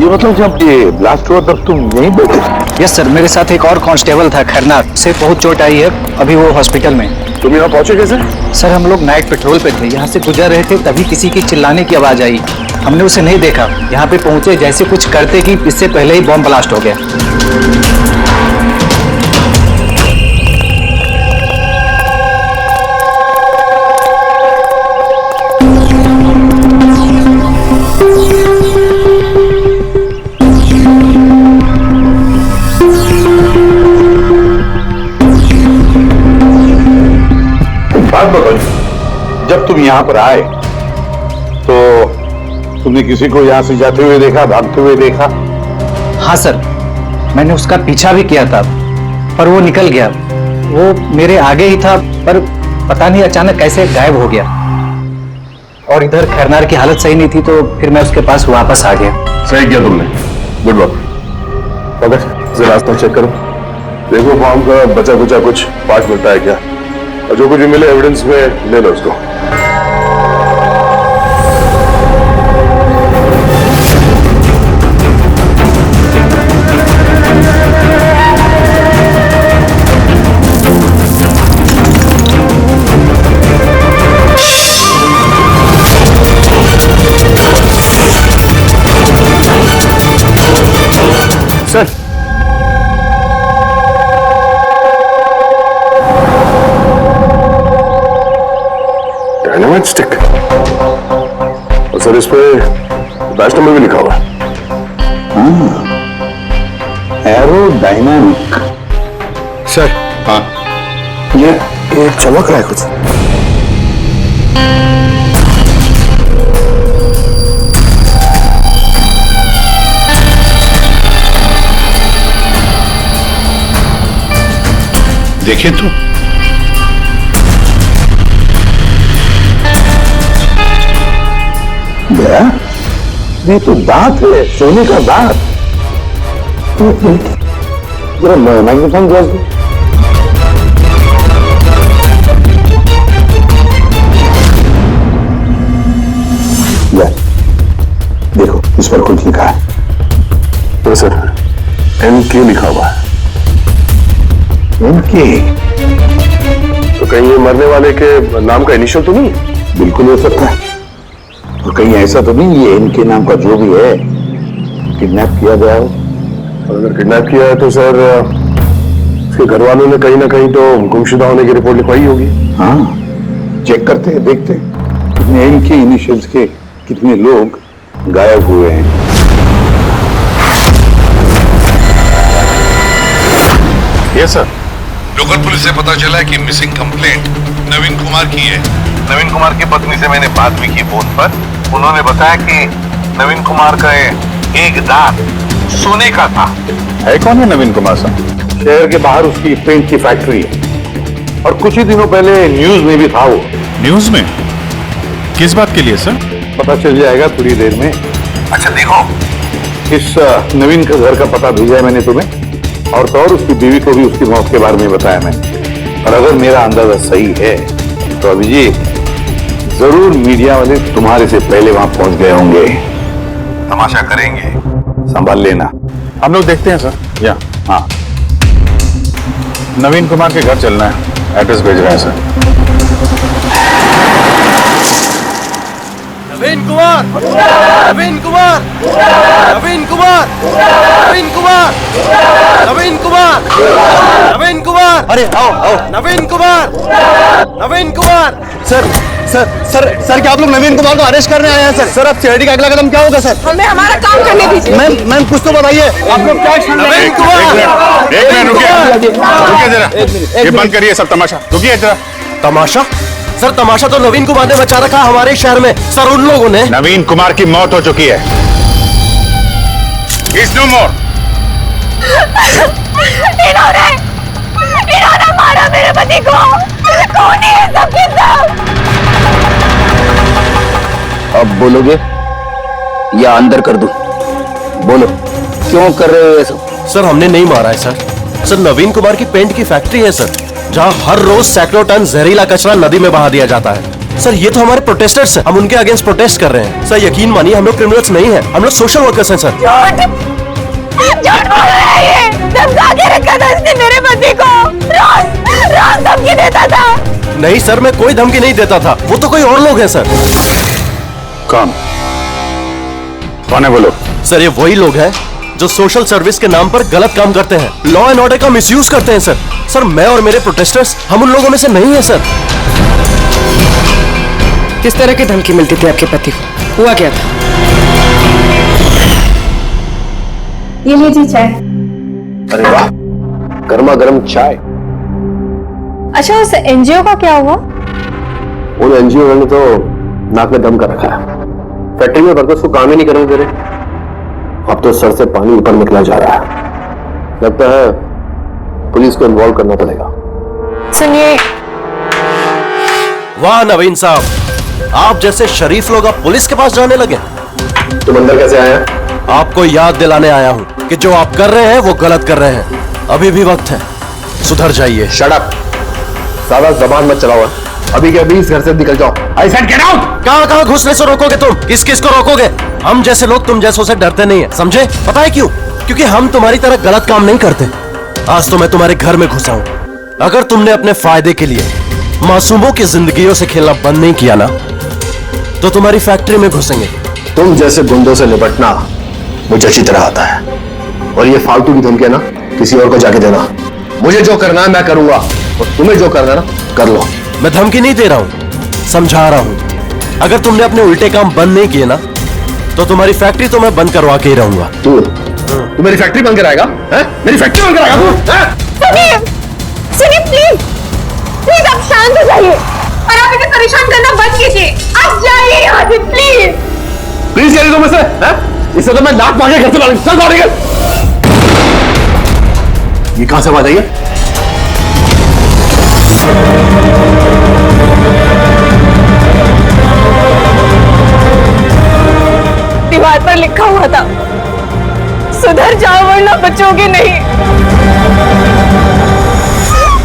[SPEAKER 12] ये मतलब जब ये ब्लास्ट हुआ तब तुम यहीं पे थे?
[SPEAKER 15] यस सर, मेरे साथ एक और कांस्टेबल था खरनाथ, उसे बहुत चोट आई है, अभी वो हॉस्पिटल में।
[SPEAKER 12] तुम यहाँ पहुंचे कैसे?
[SPEAKER 15] सर हम लोग नाइट पेट्रोल पे थे, यहाँ से गुजर रहे थे, तभी किसी की चिल्लाने की आवाज आई, हमने उसे नहीं देखा, यहाँ पे पहुंचे, जैसे कुछ करते कि इससे पहले ही बॉम्ब ब्लास्ट हो गया।
[SPEAKER 12] जब तुम यहाँ पर आए तो तुमने किसी को यहाँ से जाते हुए देखा, भागते हुए देखा?
[SPEAKER 15] हाँ सर, मैंने उसका पीछा भी किया था, पर वो निकल गया, वो मेरे आगे ही था, पर पता नहीं अचानक कैसे गायब हो गया। और इधर खरनार की हालत सही नहीं थी, तो फिर मैं उसके पास वापस आ गया।
[SPEAKER 1] सही किया तुमने, गुड वर्क। पकड़, जरा रास्ता चेक करो, देखो बॉम्ब का बचा कुचा कुछ पार्ट मिलता है क्या, और जो कुछ भी मिले एविडेंस में ले लो उसको।
[SPEAKER 7] सर
[SPEAKER 1] डायनामाइट स्टिक, और सर इस पे बैच नंबर भी लिखा हुआ है।
[SPEAKER 12] एरोडायनामिक।
[SPEAKER 7] सर।
[SPEAKER 12] हाँ,
[SPEAKER 7] ये चमक रहा है कुछ।
[SPEAKER 12] देखे तो ये तो दांत है, सोने का दांत। जरा मैग्नीफाइंग ग्लास दो। देखो इस पर कुछ लिखा है।
[SPEAKER 1] तो सर MK लिखा हुआ है।
[SPEAKER 12] MK?
[SPEAKER 1] तो कहीं ये मरने वाले के नाम का इनिशियल तो नहीं?
[SPEAKER 12] बिल्कुल हो सकता है, और कहीं ऐसा तो नहीं ये इनके नाम का जो भी है किडनैप किया गया हो।
[SPEAKER 6] और अगर किडनैप किया है तो सर उसके घर वालों ने कहीं ना कहीं तो गुमशुदा होने की रिपोर्ट लिखवाई होगी।
[SPEAKER 12] हाँ, चेक करते हैं, देखते हैं कितने इनके इनिशियल्स के कितने लोग गायब हुए हैं।
[SPEAKER 2] Yes sir.
[SPEAKER 14] लोकल पुलिस से पता चला है कि मिसिंग कंप्लेंट नवीन कुमार की है। नवीन कुमार की पत्नी से मैंने बात भी की फोन पर। उन्होंने बताया कि नवीन कुमार का एक दांत सोने का था।
[SPEAKER 2] है कौन है नवीन कुमार साहब?
[SPEAKER 12] शहर के बाहर उसकी पेंट की फैक्ट्री है और कुछ ही दिनों पहले न्यूज में भी था वो।
[SPEAKER 2] न्यूज में? किस बात के लिए सर?
[SPEAKER 12] पता चल जाएगा थोड़ी देर में।
[SPEAKER 14] अच्छा देखो,
[SPEAKER 12] इस नवीन का घर का पता भेजा है मैंने तुम्हें, और तो और उसकी बीवी को भी उसकी मौत के बारे में बताया मैंने। और अगर मेरा अंदाजा सही है तो अभिजीत जरूर मीडिया वाले तुम्हारे से पहले वहां पहुंच गए होंगे।
[SPEAKER 14] तमाशा करेंगे,
[SPEAKER 12] संभाल लेना।
[SPEAKER 2] हम लोग देखते हैं सर। या हाँ, नवीन कुमार के घर चलना है, एड्रेस भेज रहे हैं सर।
[SPEAKER 11] नवीन कुमार, नवीन कुमार, नवीन कुमार, नवीन कुमार, नवीन कुमार, नवीन कुमार,
[SPEAKER 7] अरे आओ आओ।
[SPEAKER 11] Naveen Kumar, Naveen Kumar.
[SPEAKER 7] Sir sir sir sir क्या आप लोग नवीन कुमार को अरेस्ट करने आए हैं सर? सर अब सिक्योरिटी का अगला कदम क्या होगा सर?
[SPEAKER 3] हमें हमारा काम करने दीजिए।
[SPEAKER 7] मैम मैम कुछ तो बताइए, आप लोग क्या एक्शन ले रहे हैं?
[SPEAKER 11] नवीन कुमार,
[SPEAKER 2] एक मिनट रुकिए जरा, ये बंद करिए सब तमाशा। रुकिए जरा।
[SPEAKER 7] तमाशा? सर तमाशा तो नवीन कुमार ने मचा रखा हमारे शहर में सर। उन लोगों ने
[SPEAKER 2] नवीन कुमार की मौत हो चुकी है। इज नो मोर।
[SPEAKER 3] इन्होंने मारा मेरे पति को। कौन है सबके सब?
[SPEAKER 16] अब बोलोगे या अंदर कर दूं? बोलो, क्यों कर रहे हो ये सब?
[SPEAKER 7] सर हमने नहीं मारा है सर। सर नवीन कुमार की पेंट की फैक्ट्री है सर, जहां हर रोज सैकड़ों टन जहरीला कचरा नदी में बहा दिया जाता है। सर ये तो हमारे प्रोटेस्टर्स हैं, हम उनके अगेंस्ट प्रोटेस्ट कर रहे हैं। सर यकीन मानिए हम लोग क्रिमिनल्स नहीं हैं, हम लोग सोशल वर्कर्स हैं सर।
[SPEAKER 3] झूठ बोल रहा है ये। धमका के रखा था इसने मेरे पति को। रोज धमकी देता था।
[SPEAKER 7] नहीं सर मैं कोई धमकी नहीं देता था, वो तो कोई और लोग हैं सर।
[SPEAKER 2] कौन कौन है बोलो?
[SPEAKER 7] सर ये वही लोग हैं जो सोशल सर्विस के नाम पर गलत काम करते हैं, लॉ एंड ऑर्डर का मिसयूज करते हैं सर। सर मैं और मेरे प्रोटेस्टर्स हम उन लोगों में से नहीं है सर।
[SPEAKER 3] किस तरह की धमकी मिलती थी आपके पति को? हुआ क्या था?
[SPEAKER 4] ये लीजिए चाय।
[SPEAKER 6] अरे वाह, गर्मा गर्म चाय।
[SPEAKER 4] अच्छा उस एनजीओ का क्या हुआ?
[SPEAKER 6] उन एनजीओ ने तो नाक में दम कर रखा है। फैक्ट्री में वर्कर्स को काम ही नहीं करने दे रहे। अब तो सर से पानी ऊपर निकला जा रहा है। लगता है पुलिस को इन्वॉल्व करना पड़ेगा।
[SPEAKER 4] सुनिए।
[SPEAKER 7] वाह नवीन साहब, आप जैसे शरीफ लोग अब पुलिस के पास जाने लगे।
[SPEAKER 6] तुम अंदर कैसे आया?
[SPEAKER 7] आपको याद दिलाने आया हूं कि जो आप कर रहे हैं वो गलत कर रहे हैं। अभी भी वक्त है, सुधर जाइए।
[SPEAKER 6] शट अप, ज्यादा जबान मत चलाओ। अभी के अभी इस घर से निकल जाओ। I said get out.
[SPEAKER 7] कहां घुसने से रोकोगे तुम? किस किस को रोकोगे? हम जैसे लोग तुम जैसों से डरते नहीं है, समझे? पता है क्यों? क्योंकि हम तुम्हारी तरह गलत काम नहीं करते। आज तो मैं तुम्हारे घर में घुसा हूं। अगर तुमने अपने फायदे के लिए मासूमों की जिंदगियों से खेलना बंद नहीं किया ना, तो तुम्हारी फैक्ट्री में घुसेंगे।
[SPEAKER 6] तुम जैसे गुंडों से निपटना मुझे अच्छी तरह आता है, और ये फालतू की धमकियां ना किसी और को जाके देना। मुझे जो करना है मैं करूंगा, और तुम्हें जो करना है ना कर लो।
[SPEAKER 7] मैं धमकी नहीं दे रहा हूं, समझा रहा हूं। अगर तुमने अपने उल्टे काम बंद नहीं किए ना, तो तुम्हारी फैक्ट्री तो मैं बंद करवा के ही रहूंगा।
[SPEAKER 6] तू मेरी फैक्ट्री बंद कराएगा? मेरी फैक्ट्री बंद कराएगा तू?
[SPEAKER 3] सुनिए प्लीज, प्लीज आप शांत हो जाइए और आप इसे परेशान करना बंद कीजिए। आप जाइए यहाँ से प्लीज।
[SPEAKER 6] प्लीज कह रही तुम इसे? इससे तो मैं लात मार के घर से बाहर चल दौड़ेगा। ये कहां से आवाज आई है?
[SPEAKER 3] दीवार पर लिखा हुआ था, सुधर जाओ वरना बचोगे नहीं।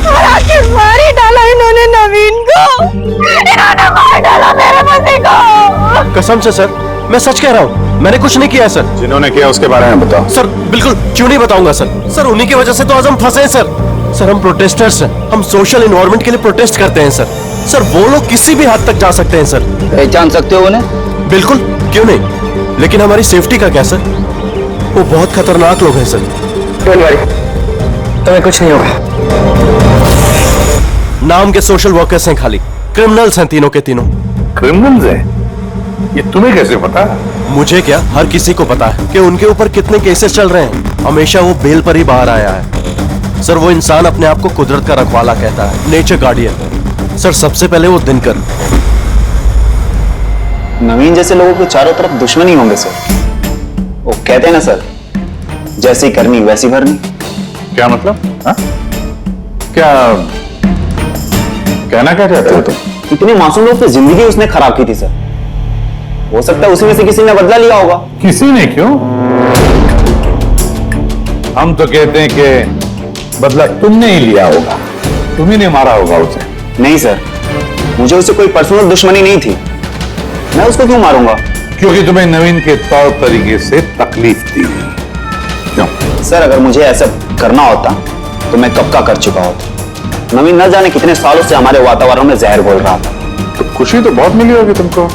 [SPEAKER 3] और आखिर मार ही डाला इन्होंने नवीन को। इन्होंने मार डाला मेरे पति को।
[SPEAKER 7] कसम से सर, मैं सच कह रहा हूँ, मैंने कुछ नहीं किया है सर।
[SPEAKER 2] जिन्होंने किया उसके बारे में बताओ।
[SPEAKER 7] सर बिल्कुल क्यों नहीं बताऊंगा सर। सर उन्हीं की वजह से तो आज हम फंसे हैं सर। सर हम प्रोटेस्टर्स हैं, हम सोशल एनवायरनमेंट के लिए प्रोटेस्ट करते हैं सर। सर वो लोग किसी भी हद तक जा सकते हैं सर।
[SPEAKER 16] पहचान सकते हो उन्हें?
[SPEAKER 7] बिल्कुल, क्यों नहीं, लेकिन हमारी सेफ्टी का क्या सर? वो बहुत खतरनाक लोग हैं सर।
[SPEAKER 15] डोंट वरी, तुम्हें कुछ नहीं होगा।
[SPEAKER 7] नाम के सोशल वर्कर्स हैं खाली, क्रिमिनल्स हैं तीनों के तीनों।
[SPEAKER 12] क्रिमिनल्स हैं? ये तुम्हें कैसे पता?
[SPEAKER 7] मुझे क्या, हर किसी को पता है कि उनके ऊपर कितने केसेस चल रहे हैं। हमेशा वो बेल पर ही बाहर आया है सर। वो इंसान अपने आप को कुदरत का रखवाला कहता है, नेचर गार्डियन। सर सबसे पहले वो दिनकर।
[SPEAKER 17] नवीन जैसे लोगों को चारों तरफ दुश्मनी होंगे सर। वो कहते हैं ना सर, जैसी करनी वैसी भरनी।
[SPEAKER 2] क्या मतलब? हा? क्या कहना क्या चाहते हो तुम?
[SPEAKER 17] इतने मासूम लोग की जिंदगी उसने खराब की थी सर। हो सकता है उसी में से किसी ने बदला लिया होगा।
[SPEAKER 12] किसी ने? क्यों? हम तो कहते हैं कि बदला तुमने ही लिया होगा, तुम्ही ने मारा होगा उसे।
[SPEAKER 17] नहीं सर, मुझे उससे कोई पर्सनल दुश्मनी नहीं थी। मैं उसको क्यों मारूंगा?
[SPEAKER 12] क्योंकि तुम्हें नवीन के तौर तरीके से तकलीफ दी। क्यों?
[SPEAKER 17] सर अगर मुझे ऐसा करना होता तो मैं कब का कर चुका होता। नवीन न जाने कितने सालों से हमारे वातावरण में जहर घोल रहा था।
[SPEAKER 2] तो खुशी तो बहुत मिली होगी तुमको।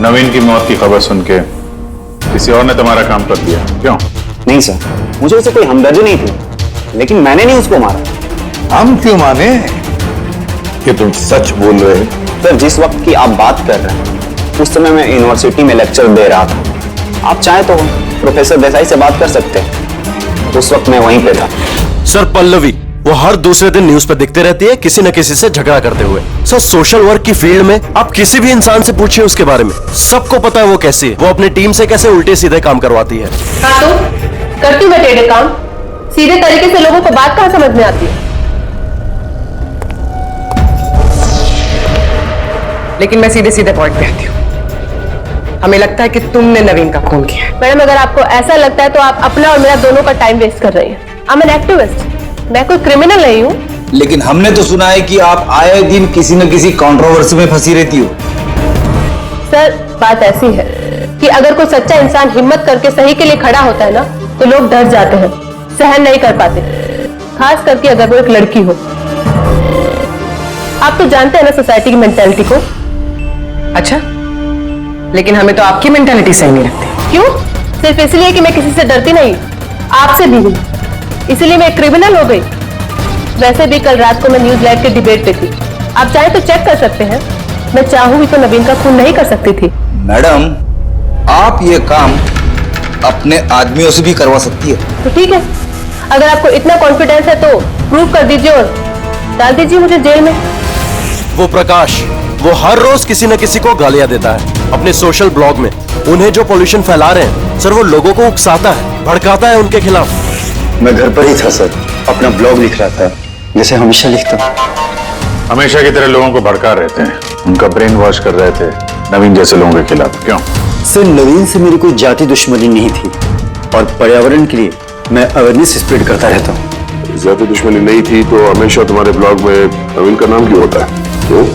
[SPEAKER 2] नवीन की मौत की खबर सुन के किसी और ने तुम्हारा काम कर दिया। क्यों?
[SPEAKER 17] नहीं सर, मुझे उससे कोई हमदर्दी नहीं थी, लेकिन मैंने नहीं उसको मारा।
[SPEAKER 12] हम क्यों माने कि तुम सच बोल रहे हो?
[SPEAKER 17] सर जिस वक्त की आप बात कर रहे हैं उस समय मैं यूनिवर्सिटी में लेक्चर दे रहा था। आप चाहे तो प्रोफेसर देसाई से बात कर सकते हैं, उस वक्त मैं वहीं पे था।
[SPEAKER 7] सर पल्लवी वो हर दूसरे दिन न्यूज पे दिखते रहती है किसी न किसी से झगड़ा करते हुए। सर सोशल वर्क की फील्ड में आप किसी भी इंसान से पूछिए उसके बारे में, सबको पता है वो कैसी है। वो अपनी टीम से कैसे उल्टे सीधे काम करवाती है।
[SPEAKER 13] हाँ तो करती मैं टेढ़े काम, सीधे तरीके से लोगों को बात कहाँ समझ में आती है। लेकिन मैं सीधे सीधे पॉइंट पे आती हूँ। हमें लगता है कि तुमने नवीन का खून किया। मैडम अगर आपको ऐसा लगता है तो आप अपना और मेरा दोनों का टाइम वेस्ट कर रही हैं। आई एम एन एक्टिविस्ट, मैं कोई क्रिमिनल नहीं हूँ।
[SPEAKER 16] लेकिन हमने तो सुना है कि आप आए दिन किसी न किसी कंट्रोवर्सी में फंसी रहती हो।
[SPEAKER 13] सर बात ऐसी है कि अगर कोई सच्चा इंसान हिम्मत करके सही के लिए खड़ा होता है ना तो लोग डर जाते हैं, सहन नहीं कर पाते, खास करके अगर वो एक लड़की हो। आप तो जानते हैं ना सोसाइटी की मेंटालिटी को। अच्छा, लेकिन हमें तो आपकी मेंटालिटी सही नहीं लगती। क्यों? सिर्फ इसलिए कि मैं किसी से डरती नहीं, आपसे भी नहीं, इसलिए मैं क्रिमिनल हो गई। वैसे भी कल रात को मैं न्यूज लाइव के डिबेट पे थी, आप चाहे तो चेक कर सकते हैं। मैं चाहूं भी तो नवीन का खून नहीं कर सकती थी।
[SPEAKER 16] मैडम आप ये काम अपने आदमियों से भी करवा सकती है।
[SPEAKER 13] तो ठीक है, अगर आपको इतना कॉन्फिडेंस है तो प्रूव कर दीजिए और डाल दीजिए मुझे जेल में।
[SPEAKER 7] वो प्रकाश वो हर रोज किसी न किसी को गालियां देता है अपने सोशल ब्लॉग में। उन्हें जो पॉल्यूशन फैला रहे हैं सर, वो लोगों को उकसाता है, भड़काता है उनके खिलाफ।
[SPEAKER 17] मैं घर पर ही था सर, अपना ब्लॉग लिख रहा था जैसे हमेशा लिखता।
[SPEAKER 2] हमेशा की तरह लोगों को भड़का रहे थे, उनका ब्रेन वॉश कर रहे थे नवीन जैसे लोगों के खिलाफ। क्यों?
[SPEAKER 17] सर नवीन से मेरी कोई जाति दुश्मनी नहीं थी और पर्यावरण के लिए मैं अवेयरनेस स्प्रेड करता रहता हूँ।
[SPEAKER 1] जाति दुश्मनी नहीं थी तो हमेशा तुम्हारे ब्लॉग में नवीन का नाम क्यों होता है? क्यों?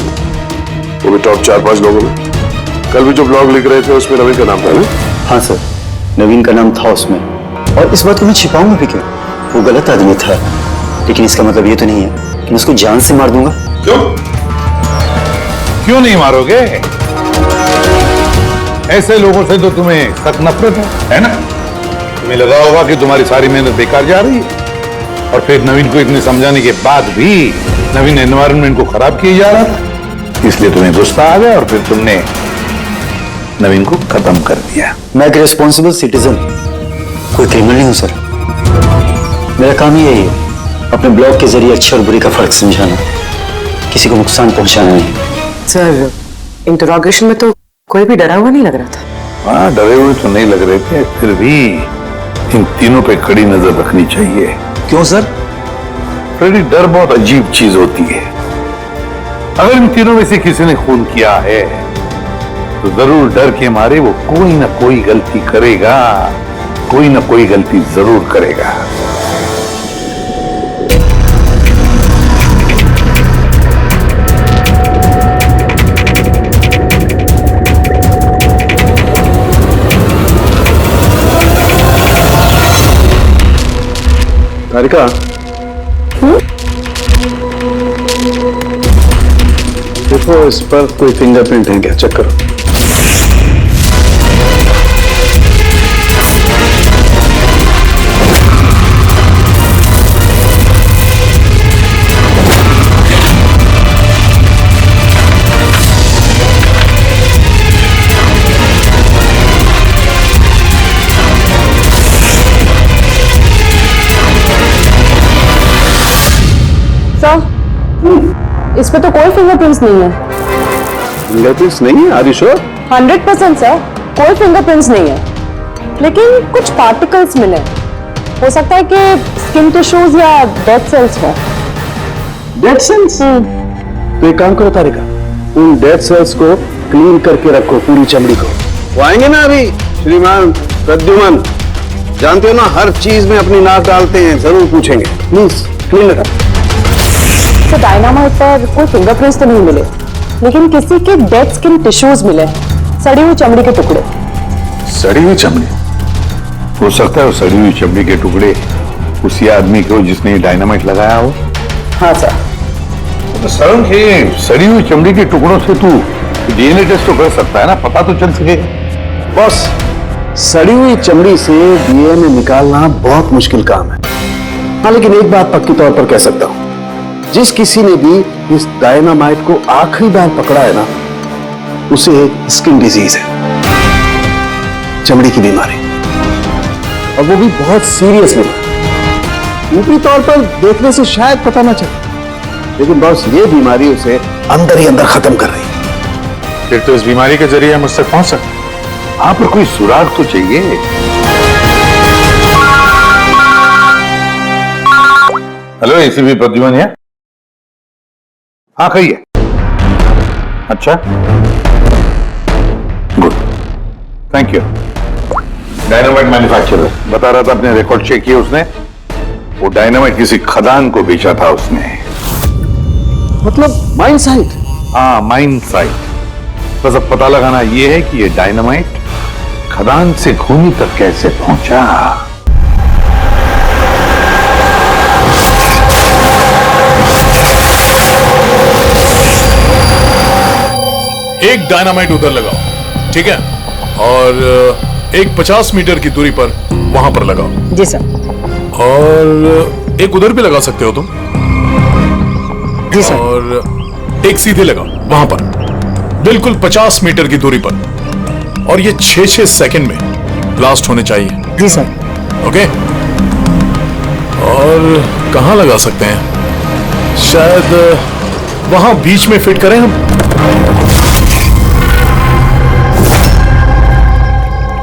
[SPEAKER 1] वो भी टॉप 4-5 लोगों में। कल भी जो ब्लॉग लिख रहे थे उसमें नवीन का नाम था ना?
[SPEAKER 17] हाँ सर, नवीन का नाम था उसमें, और इस बात को मैं छिपाऊंगा भी क्यों? वो गलत आदमी था, लेकिन इसका मतलब ये तो नहीं है कि मैं उसको जान से मार दूंगा।
[SPEAKER 12] क्यों? क्यों नहीं मारोगे? ऐसे लोगों से तो तुम्हें सख्त नफरत है ना? तुम्हें लगा होगा कि तुम्हारी सारी मेहनत बेकार जा रही है, और फिर नवीन को इतने समझाने के बाद भी नवीन एनवायरनमेंट को खराब किए जा रहा था, इसलिए तुम्हें गुस्सा आ गया और फिर तुमने नवीन को खत्म कर दिया।
[SPEAKER 17] मैं एक रिस्पॉन्सिबल सिटीजन, कोई क्रिमिनल नहीं हूं सर। मेरा काम ही यही है, अपने ब्लॉग के जरिए अच्छे और बुरे का फर्क समझाना, किसी को नुकसान पहुंचाना नहीं। सर इंटरोगेशन में तो कोई भी डरा हुआ नहीं लग रहा था।
[SPEAKER 12] हाँ डरे हुए तो नहीं लग रहे थे, फिर भी इन तीनों पे कड़ी नजर रखनी चाहिए।
[SPEAKER 16] क्यों सर?
[SPEAKER 12] फ्रेडी डर बहुत अजीब चीज होती है। अगर इन तीनों में से किसी ने खून किया है तो जरूर डर के मारे वो कोई ना कोई गलती करेगा, कोई ना कोई गलती जरूर करेगा।
[SPEAKER 6] तारिका, देखो इस पर कोई फिंगरप्रिंट है क्या? चेक करो।
[SPEAKER 13] इस पे तो कोई फिंगरप्रिंट्स नहीं है।
[SPEAKER 6] फिंगरप्रिंट्स नहीं है? Are you sure?
[SPEAKER 13] 100% सर, कोई फिंगरप्रिंट्स नहीं है, लेकिन कुछ पार्टिकल्स मिले। हो सकता है कि स्किन टिश्यूज या डेड सेल्स हो।
[SPEAKER 6] Dead cells? तो एक काम करो तारिका, उन डेड सेल्स को क्लीन करके रखो, पूरी चमड़ी को। वो आएंगे ना अभी श्रीमान प्रद्युमन, जानते हो ना हर चीज में अपनी नाक डालते हैं, जरूर पूछेंगे। प्लीज क्लीन रखो।
[SPEAKER 13] तो डायनामाइट पर कोई फिंगरप्रिंट्स तो नहीं मिले, लेकिन किसी के डेड स्किन टिश्यूज मिले, सड़ी हुई चमड़ी के टुकड़े।
[SPEAKER 12] सड़ी हुई चमड़ी? हो सकता है वो सड़ी हुई चमड़ी के टुकड़े उसी आदमी को जिसने ये डायनामाइट लगाया हो।
[SPEAKER 13] हाँ सर।
[SPEAKER 12] तो सर सड़ी हुई चमड़ी के टुकड़ों से तू डीएनए टेस्ट तो कर सकता है ना, पता तो चल सकेगा।
[SPEAKER 6] बॉस, सड़ी हुई चमड़ी से डीएनए निकालना बहुत मुश्किल काम है। हाँ, लेकिन एक बात पक्की तौर पर कह सकता हूं, जिस किसी ने भी इस डायनामाइट को आखिरी बार पकड़ा है ना, उसे एक स्किन डिजीज है, चमड़ी की बीमारी, और वो भी बहुत सीरियस बीमारी। ऊपरी तौर पर देखने से शायद पता ना चले, लेकिन बॉस ये बीमारी उसे अंदर ही अंदर खत्म कर रही है।
[SPEAKER 2] फिर तो इस बीमारी के जरिए हम उस तक पहुंच सकते हैं।
[SPEAKER 12] वहां पर कोई सुराग तो चाहिए। हेलो, एसीपी प्रद्युमन है? हाँ कहिए। अच्छा, good, thank you. Dynamite manufacturer बता रहा था, अपने रिकॉर्ड चेक किए उसने, वो डायनामाइट किसी खदान को बेचा था उसने।
[SPEAKER 6] मतलब माइन साइट?
[SPEAKER 12] हाँ, माइन साइट। बस अब पता लगाना यह है कि ये डायनामाइट खदान से खूनी तक कैसे पहुंचा।
[SPEAKER 18] एक डायनामाइट उधर लगाओ, ठीक है, और एक 50 मीटर की दूरी पर वहां पर लगाओ।
[SPEAKER 13] जी सर।
[SPEAKER 18] और एक उधर भी लगा सकते हो तुम।
[SPEAKER 13] जी सर।
[SPEAKER 18] और एक सीधे लगाओ वहां पर, बिल्कुल 50 मीटर की दूरी पर, और ये 6-6 सेकंड में ब्लास्ट होने चाहिए।
[SPEAKER 13] जी सर।
[SPEAKER 18] ओके। और कहां लगा सकते हैं? शायद वहां बीच में फिट करें हम।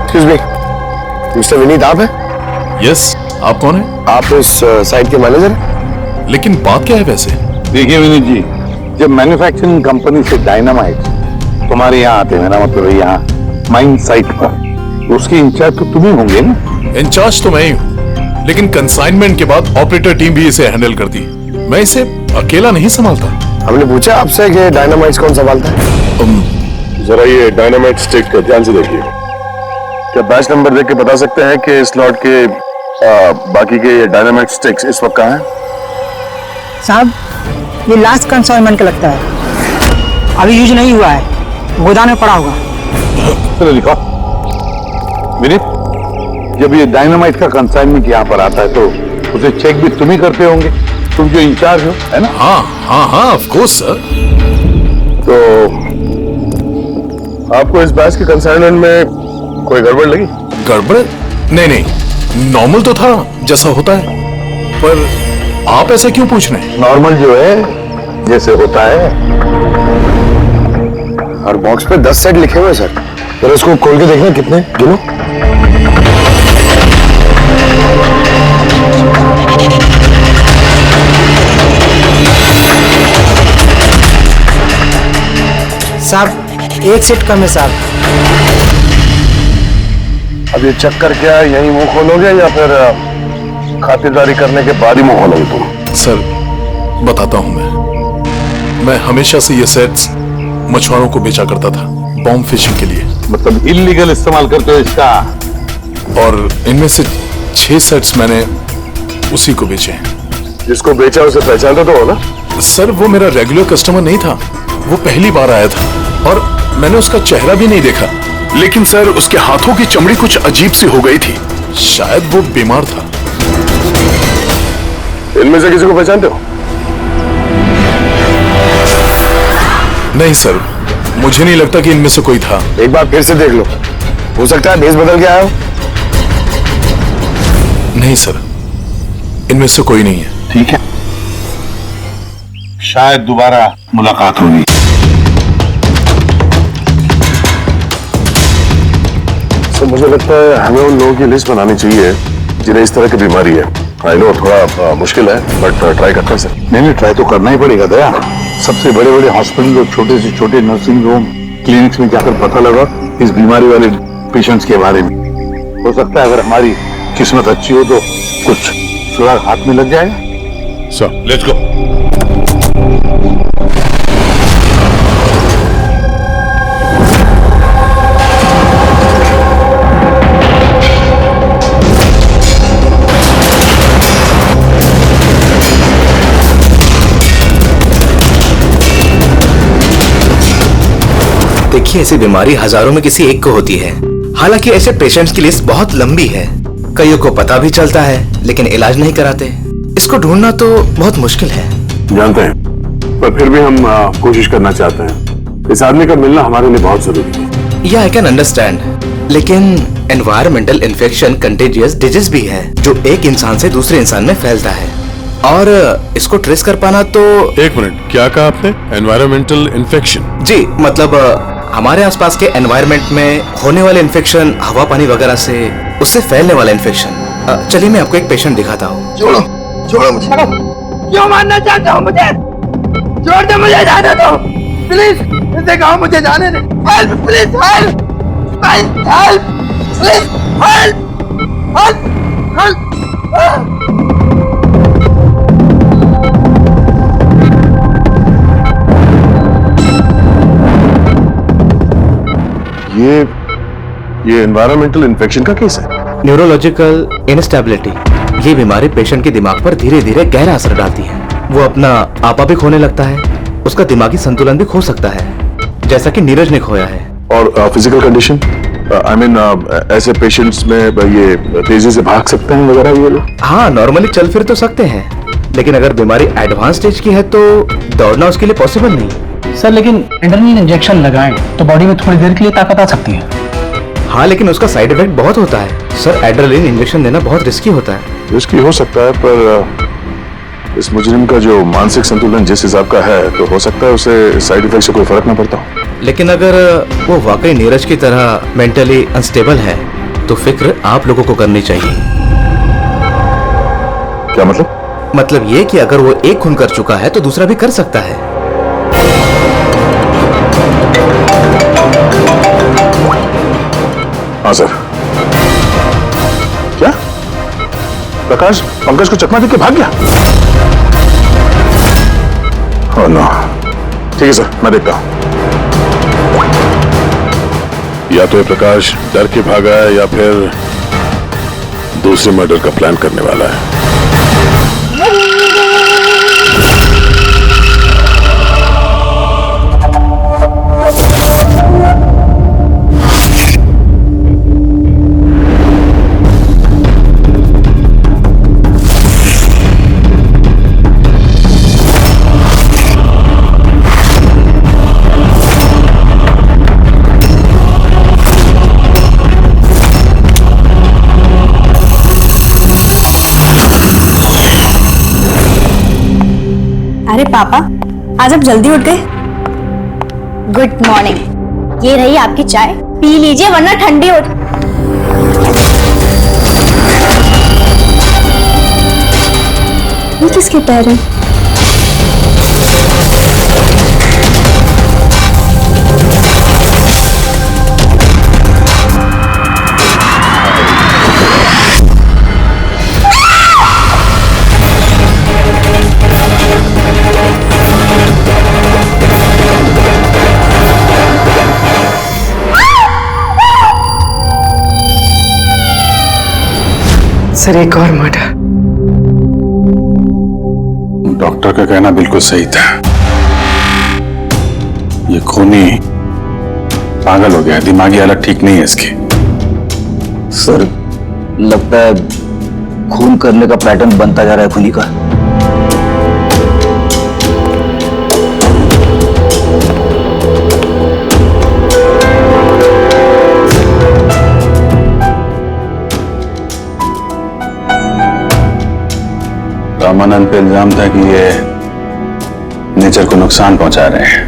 [SPEAKER 6] एक्सक्यूज मी, मिस्टर विनीत आप हैं?
[SPEAKER 18] यस, आप कौन है?
[SPEAKER 6] आप इस साइट के मैनेजर हैं?
[SPEAKER 18] लेकिन बात क्या है वैसे?
[SPEAKER 12] देखिए विनीत जी, जब मैन्युफैक्चरिंग कंपनी से डायनामाइट तुम्हारे यहाँ आते हैं, मेरा मतलब है यहाँ माइन साइट पर, तो उसके इंचार्ज तो तुम ही होंगे ना?
[SPEAKER 18] इंचार्ज तो मैं ही हूँ, लेकिन कंसाइनमेंट के बाद ऑपरेटर टीम भी इसे हैंडल करती है। मैं इसे अकेला नहीं संभालता।
[SPEAKER 6] हमने पूछा आपसे कि डायनामाइट कौन संभालता है?
[SPEAKER 1] जरा ये डायनामाइट स्टिक ध्यान से देखिए। क्या बैच नंबर देख के बता सकते हैं कि इस लॉट के बाकी के डायनामाइट स्टिक्स इस वक्त कहाँ हैं?
[SPEAKER 19] साहब, ये लास्ट कंसाइनमेंट का लगता है, अभी यूज नहीं हुआ है, गोदाम में पड़ा होगा।
[SPEAKER 12] चलो लिखो। विनीत, जब ये डायनामाइट का कंसाइनमेंट यहाँ पर आता है तो उसे चेक भी तुम ही करते होंगे, तुम जो इंचार्ज हो, है ना?
[SPEAKER 18] हाँ हाँ हाँ, ऑफ कोर्स सर।
[SPEAKER 1] तो आपको इस बैच के कंसाइनमेंट में कोई गड़बड़ लगी?
[SPEAKER 18] गड़बड़? नहीं नहीं, नॉर्मल तो था जैसा होता है, पर आप ऐसा क्यों पूछ रहे हैं?
[SPEAKER 12] नॉर्मल जो है जैसे होता है।
[SPEAKER 6] और बॉक्स पे 10 सेट लिखे हुए सर, जरा इसको खोल के देखना कितने गिनो।
[SPEAKER 19] साहब, एक सेट कम है साहब।
[SPEAKER 1] अब ये चक्कर क्या है, यही मुंह खोलोगे या फिर खातिरदारी करने के बाद ही मुंह खोलोगे तुम?
[SPEAKER 18] सर बताता हूं, मैं हमेशा से ये सेट्स मछुआरों को बेचा करता था, बॉम्ब फिशिंग के लिए।
[SPEAKER 12] मतलब इलीगल इस्तेमाल करते हो इसका?
[SPEAKER 18] और इनमें से 6 सेट्स मैंने उसी को बेचे हैं।
[SPEAKER 1] जिसको बेचा उसे पहचानते तो हो ना?
[SPEAKER 18] सर वो मेरा रेगुलर कस्टमर नहीं था, वो पहली बार आया था और मैंने उसका चेहरा भी नहीं देखा, लेकिन सर उसके हाथों की चमड़ी कुछ अजीब सी हो गई थी, शायद वो बीमार था।
[SPEAKER 1] इनमें से किसी को पहचानते हो?
[SPEAKER 18] नहीं सर, मुझे नहीं लगता कि इनमें से कोई था।
[SPEAKER 6] एक बार फिर से देख लो, हो सकता है भेस बदल के आया हो।
[SPEAKER 18] नहीं सर, इनमें से कोई नहीं है।
[SPEAKER 12] ठीक है, शायद दोबारा मुलाकात होगी।
[SPEAKER 1] सर मुझे लगता है हमें उन लोगों की लिस्ट बनानी चाहिए जिन्हें इस तरह की बीमारी है। आई नो थोड़ा मुश्किल है बट ट्राई करते हैं सर।
[SPEAKER 12] नहीं, ट्राई तो करना ही पड़ेगा दया। सबसे बड़े बड़े हॉस्पिटल और छोटे से छोटे नर्सिंग होम क्लिनिक्स में जाकर पता लगा इस बीमारी वाले पेशेंट्स के बारे में। हो सकता है अगर हमारी किस्मत अच्छी हो तो कुछ सुराग हाथ में लग जाएगा।
[SPEAKER 18] Sir let's go.
[SPEAKER 20] देखिए, ऐसी बीमारी हजारों में किसी एक को होती है। हालांकि ऐसे पेशेंट्स की लिस्ट बहुत लंबी है। कईयों को पता भी चलता है लेकिन इलाज नहीं कराते। इसको ढूंढना तो बहुत मुश्किल है।
[SPEAKER 1] जानते हैं, पर फिर भी हम कोशिश करना चाहते हैं। इस आदमी का मिलना हमारे लिए बहुत जरूरी है।
[SPEAKER 20] या आई कैन अंडरस्टैंड, लेकिन एनवायरमेंटल इन्फेक्शन कंटेजियस डिजीज भी है जो एक इंसान से दूसरे इंसान में फैलता है और इसको ट्रेस कर पाना तो।
[SPEAKER 18] एक मिनट, क्या कहा आपने? Environmental infection?
[SPEAKER 20] जी, मतलब हमारे आसपास के एनवायरनमेंट में होने वाले इन्फेक्शन, हवा पानी वगैरह से उससे फैलने वाला इन्फेक्शन। चलिए मैं आपको एक पेशेंट दिखाता हूँ।
[SPEAKER 11] छोड़ो छोड़ो मुझे। क्यों मारना चाहता हूँ मुझे? छोड़ दे मुझे, जाने दो प्लीज। इसे कहो मुझे जाने दे। Help please, help help please, help help help.
[SPEAKER 1] ये एनवायरमेंटल इन्फेक्शन का केस है।
[SPEAKER 20] न्यूरोलॉजिकल इनस्टेबिलिटी, ये बीमारी पेशेंट के दिमाग पर धीरे धीरे गहरा असर डालती है। वो अपना आपा भी खोने लगता है, उसका दिमागी संतुलन भी खो सकता है, जैसा कि नीरज ने खोया है।
[SPEAKER 1] और फिजिकल कंडीशन, आई मीन ऐसे पेशेंट्स में ये तेजी से भाग सकते हैं वगैरह ये लोग?
[SPEAKER 20] हाँ, नॉर्मली चल फिर तो सकते हैं, लेकिन अगर बीमारी एडवांस स्टेज की है तो दौड़ना उसके लिए पॉसिबल नहीं।
[SPEAKER 15] सर लेकिन एड्रेनलिन इंजेक्शन लगाएं तो बॉडी में थोड़ी देर के लिए ताकत आ सकती है।
[SPEAKER 20] हाँ, लेकिन उसका साइड इफेक्ट बहुत होता है। सर, एड्रेनलिन इंजेक्शन देना बहुत रिस्की होता है।
[SPEAKER 1] रिस्की हो सकता है, पर इस मुजरिम का जो मानसिक संतुलन जिस हिसाब का है तो हो सकता है उसे साइड इफेक्ट से कोई फर्क ना पड़ता हो।
[SPEAKER 20] लेकिन अगर वो वाकई नीरज की तरह मेंटली अनस्टेबल है तो फिक्र आप लोगों को करनी चाहिए।
[SPEAKER 1] क्या मतलब?
[SPEAKER 20] मतलब ये कि अगर वो एक खून कर चुका है तो दूसरा भी कर सकता है।
[SPEAKER 1] हाँ सर। क्या प्रकाश पंकज को चकमा देके भाग गया? Oh no. ठीक है सर, मैं देखता हूं।
[SPEAKER 18] या तो ये प्रकाश डर के भागा है या फिर दूसरे मर्डर का प्लान करने वाला है।
[SPEAKER 4] अरे पापा, आज आप जल्दी उठ गए। Good morning. ये रही आपकी चाय, पी लीजिए वरना ठंडी हो। ये किसके पैर हैं?
[SPEAKER 2] सर, एक और मर्डर। डॉक्टर का कहना बिल्कुल सही था। ये खूनी पागल हो गया, दिमागी हालत ठीक नहीं है इसकी।
[SPEAKER 16] सर, लगता है खून करने का पैटर्न बनता जा रहा है खूनी का।
[SPEAKER 2] रामानंद पे इल्जाम था कि ये नेचर को नुकसान पहुंचा रहे हैं।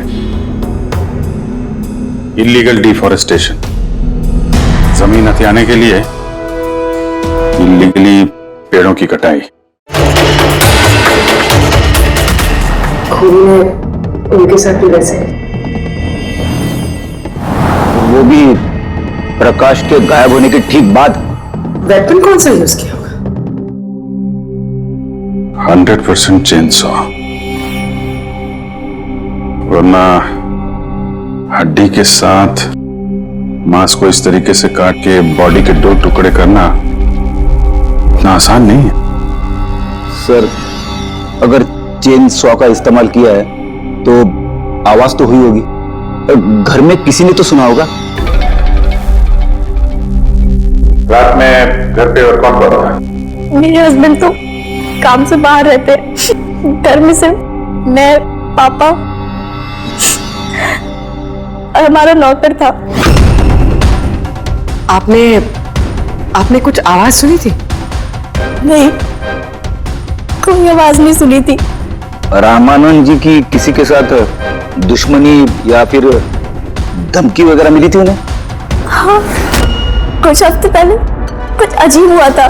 [SPEAKER 2] इलीगल डिफॉरेस्टेशन, जमीन हथियाने के लिए इलीगली पेड़ों की कटाई।
[SPEAKER 13] खूनी ने उनके साथ भी वैसे
[SPEAKER 16] वो भी प्रकाश के गायब होने के ठीक बाद।
[SPEAKER 13] वेपन कौन सा यूज किया होगा?
[SPEAKER 2] 100% चेनसॉ, वरना हड्डी के साथ मांस को इस तरीके से काट के बॉडी के 2 टुकड़े करना इतना आसान नहीं है।
[SPEAKER 16] सर, अगर चेन सॉ का इस्तेमाल किया है तो आवाज तो हुई होगी, घर में किसी ने तो सुना होगा।
[SPEAKER 2] रात में घर पे और कौन रहा था?
[SPEAKER 4] मेरे हस्बैंड तो काम से बाहर रहते, घर में सिर्फ मैं, पापा और हमारा नौकर था।
[SPEAKER 13] आपने कुछ आवाज सुनी थी?
[SPEAKER 4] नहीं, कोई आवाज नहीं सुनी थी।
[SPEAKER 16] रामानंद जी की किसी के साथ दुश्मनी या फिर धमकी वगैरह मिली थी उन्हें?
[SPEAKER 4] हाँ, कुछ हफ्ते पहले कुछ अजीब हुआ था।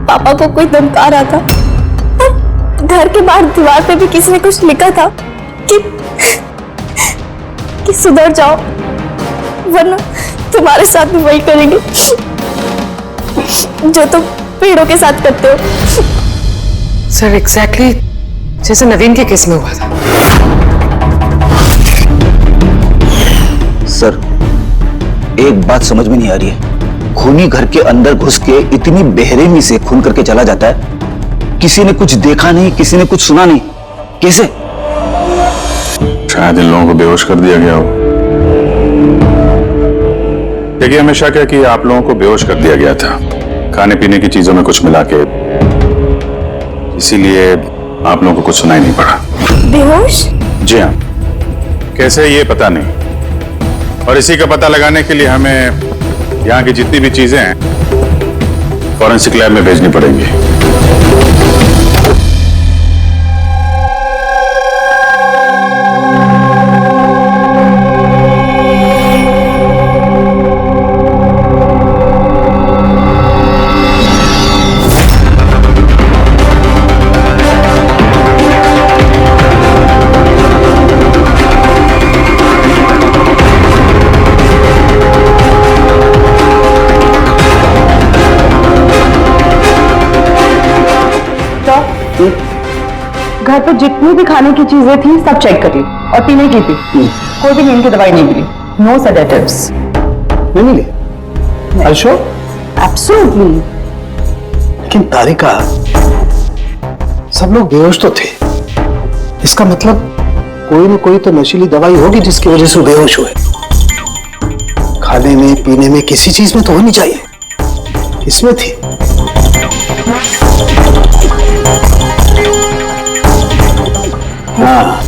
[SPEAKER 4] पापा को कोई धमका रहा था। घर के बाहर दीवार पे भी किसी ने कुछ लिखा था कि सुधर जाओ वरना तुम्हारे साथ भी वही करेंगे जो तुम पेड़ों के साथ करते हो।
[SPEAKER 13] सर, एग्जैक्टली जैसे नवीन के केस में हुआ था।
[SPEAKER 16] सर, एक बात समझ में नहीं आ रही है, खूनी घर के अंदर घुस के इतनी बेरहमी से खून करके चला जाता है, किसी ने कुछ देखा नहीं, किसी ने कुछ सुना नहीं, कैसे?
[SPEAKER 2] शायद इन लोगों को बेहोश कर दिया गया हो। देखिए, हमेशा क्या कि आप लोगों को बेहोश कर दिया गया था खाने पीने की चीजों में कुछ मिला के, इसीलिए आप लोगों को कुछ सुनाई नहीं पड़ा।
[SPEAKER 4] बेहोश?
[SPEAKER 2] जी हाँ, कैसे ये पता नहीं, और इसी का पता लगाने के लिए हमें यहाँ की जितनी भी चीजें हैं फॉरेंसिक लैब में भेजनी पड़ेंगी।
[SPEAKER 13] घर पर जितनी भी खाने की चीजें थी सब चेक कर ली और पीने की भी, कोई भी नींद की दवाई नहीं मिली। No sedatives.
[SPEAKER 6] नहीं मिले? अच्छा,
[SPEAKER 13] एब्सोल्युटली।
[SPEAKER 6] लेकिन तारिका, सब लोग बेहोश तो थे, इसका मतलब कोई न कोई तो नशीली दवाई होगी जिसकी वजह से बेहोश हुए। खाने में, पीने में, किसी चीज में तो होनी चाहिए, इसमें थी। हाँ,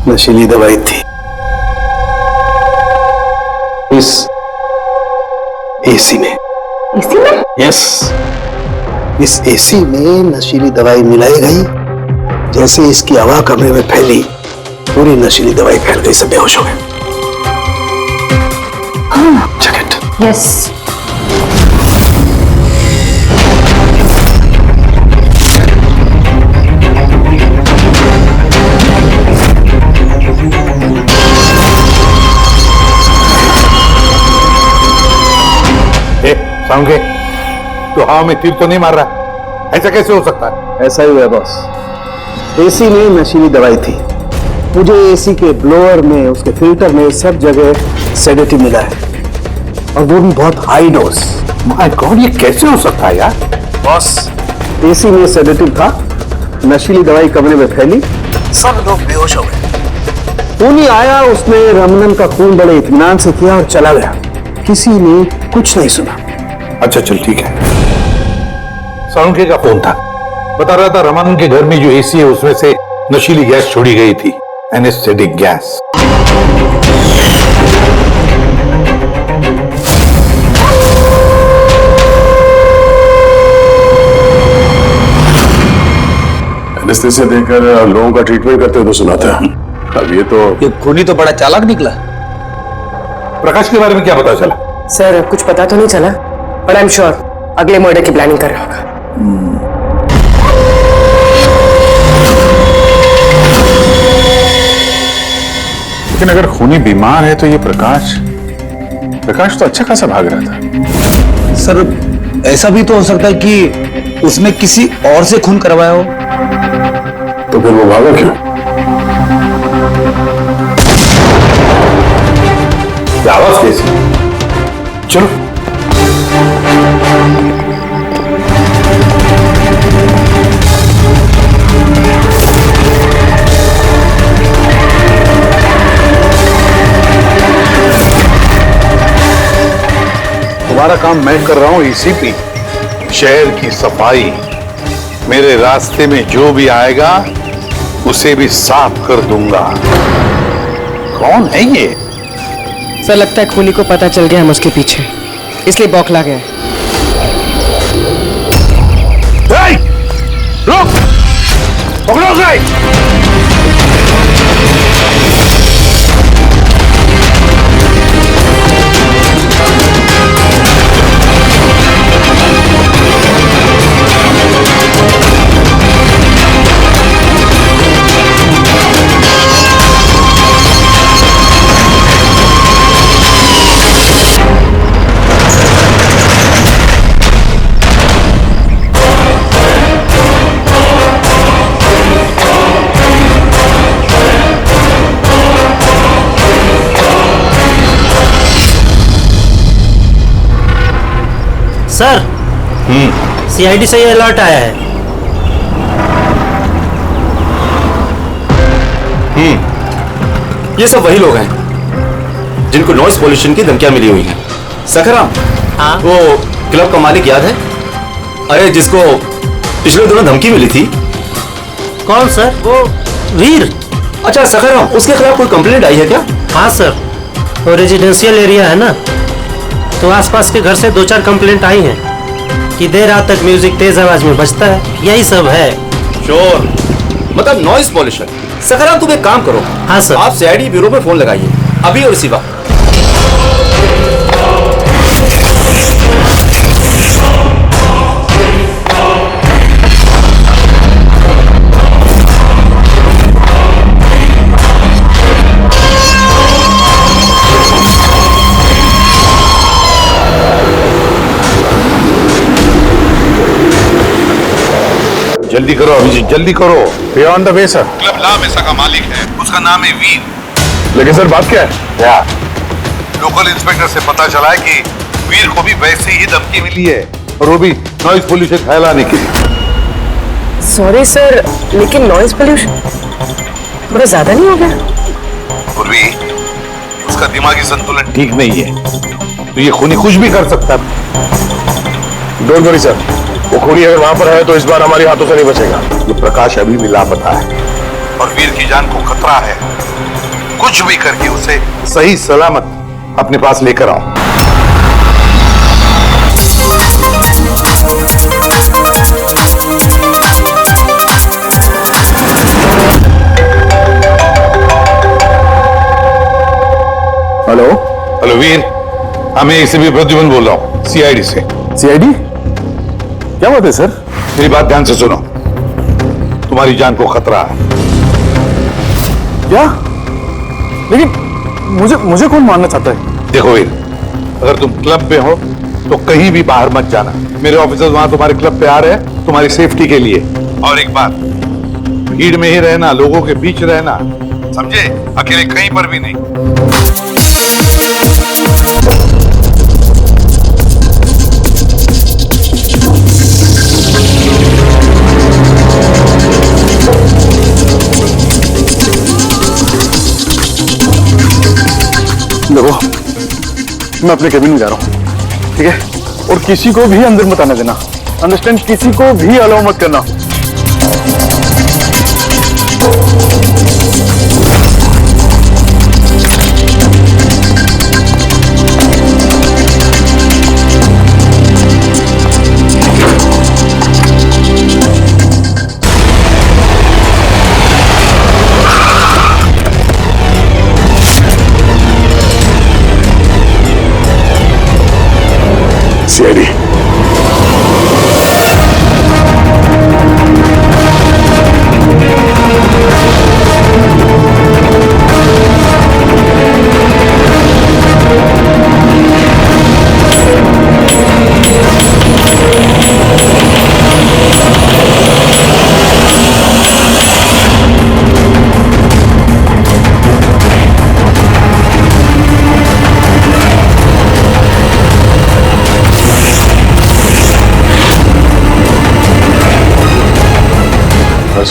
[SPEAKER 6] नशीली दवाई थी। इस एसी में।
[SPEAKER 13] एसी में?
[SPEAKER 6] यस, इस एसी में नशीली दवाई मिलाई गई। जैसे इसकी हवा कमरे में फैली, पूरी नशीली दवाई फैल गई, सब बेहोश हो गए। जैकेट।
[SPEAKER 13] यस।
[SPEAKER 12] साउंगे, तो हवा में तीर तो नहीं मार रहा? ऐसा कैसे हो सकता है?
[SPEAKER 6] ऐसा ही हुआ बॉस। एसी में नशीली दवाई थी। मुझे एसी के ब्लोअर में, उसके फिल्टर में, सब जगह सेडेटिव मिला है, और वो भी बहुत हाई डोज।
[SPEAKER 12] माय गॉड, ये कैसे हो सकता है यार?
[SPEAKER 6] बॉस, एसी में सेडेटिव था, नशीली दवाई कमरे में फैली, सब लोग बेहोश हो गए। खूनी आया, उसने रमनन का खून बड़े इत्मीनान से किया और चला गया। किसी ने कुछ नहीं सुना।
[SPEAKER 12] अच्छा चल ठीक है। साउंके का फोन था, बता रहा था रमन के घर में जो एसी है उसमें से नशीली गैस छोड़ी गई थी, एनेस्थेटिक गैस।
[SPEAKER 1] एनेस्थीसिया देकर लोगों का ट्रीटमेंट करते हुए तो सुना था। अब ये
[SPEAKER 16] खूनी तो बड़ा चालाक निकला।
[SPEAKER 12] प्रकाश के बारे में क्या पता चला?
[SPEAKER 13] सर कुछ पता तो नहीं चला, बट आई एम श्योर अगले मर्डर की प्लानिंग कर रहा होगा।
[SPEAKER 2] लेकिन अगर खूनी बीमार है तो ये प्रकाश तो अच्छा खासा भाग रहा था।
[SPEAKER 16] सर ऐसा भी तो हो सकता है कि उसने किसी और से खून करवाया हो।
[SPEAKER 1] तो फिर वो भागा क्यों?
[SPEAKER 12] आवाज कैसी?
[SPEAKER 1] चलो
[SPEAKER 12] तुम्हारा काम मैं कर रहा हूं ईसीपी। शहर की सफाई। मेरे रास्ते में जो भी आएगा उसे भी साफ कर दूंगा। कौन है ये?
[SPEAKER 13] सर लगता है खूनी को पता चल गया हम उसके पीछे, इसलिए बौखला गया।
[SPEAKER 12] रुक! पकड़ो उसे!
[SPEAKER 17] सर सीआईडी से ये अलर्ट आया है।
[SPEAKER 20] ये सब वही लोग हैं जिनको नॉइस पॉल्यूशन की धमकियां मिली हुई हैं। सखराम,
[SPEAKER 17] हाँ?
[SPEAKER 20] वो क्लब का मालिक याद है? अरे जिसको पिछले दिनों धमकी मिली थी।
[SPEAKER 17] कौन सर? वो वीर।
[SPEAKER 20] अच्छा सखराम, उसके खिलाफ कोई कंप्लेंट आई है क्या?
[SPEAKER 17] हाँ सर, वो रेजिडेंशियल एरिया है ना, तो आसपास के घर से 2-4 कंप्लेंट आई हैं कि देर रात तक म्यूजिक तेज आवाज में बजता है, यही सब है।
[SPEAKER 20] शोर मतलब नॉइस पॉल्यूशन। सखराम तुम एक काम करो।
[SPEAKER 17] हाँ सर।
[SPEAKER 20] आप सीआईडी ब्यूरो में फोन लगाइए अभी और इसी वक्त।
[SPEAKER 12] जल्दी करो अभिजीत, जल्दी करो।
[SPEAKER 2] We on the way sir.
[SPEAKER 14] Club La Mesa का मालिक है, उसका नाम है वीर।
[SPEAKER 1] लेकिन सर बात क्या है?
[SPEAKER 14] क्या? लोकल इंस्पेक्टर से पता चला है कि वीर को भी वैसे ही धमकी मिली है,
[SPEAKER 12] और वो भी नॉइस पोल्यूशन फैलाने के लिए।
[SPEAKER 13] सॉरी सर, लेकिन नॉइज पोल्यूशन बड़ा ज्यादा नहीं हो गया?
[SPEAKER 14] पूर्वी, उसका दिमागी संतुलन
[SPEAKER 12] ठीक नहीं है, तो ये खूनी कुछ भी कर सकता है।
[SPEAKER 1] डोंट वरी सर, वो खूनी अगर वहां पर है तो इस बार हमारे हाथों से नहीं बचेगा।
[SPEAKER 12] ये प्रकाश अभी भी लापता है
[SPEAKER 14] और वीर की जान को खतरा है। कुछ भी करके उसे
[SPEAKER 12] सही सलामत अपने पास लेकर आओ।
[SPEAKER 1] हेलो
[SPEAKER 12] हेलो वीर, मैं एसीपी प्रद्युमन बोल रहा हूँ सीआईडी से।
[SPEAKER 1] सीआईडी? क्या बात है सर?
[SPEAKER 12] मेरी बात ध्यान से सुनो, तुम्हारी जान को खतरा है।
[SPEAKER 1] क्या? लेकिन मुझे कौन मारना चाहता है?
[SPEAKER 12] देखो वीर, अगर तुम क्लब पे हो तो कहीं भी बाहर मत जाना। मेरे ऑफिसर्स वहां तुम्हारे क्लब पे आ रहे हैं तुम्हारी सेफ्टी के लिए।
[SPEAKER 14] और एक बात,
[SPEAKER 12] भीड़ में ही रहना, लोगों के बीच रहना,
[SPEAKER 14] समझे? अकेले कहीं पर भी नहीं।
[SPEAKER 1] देखो, मैं अपने केबिन में जा रहा हूँ, ठीक है? और किसी को भी अंदर मत आने देना, अंडरस्टैंड? किसी को भी अलाउ मत करना।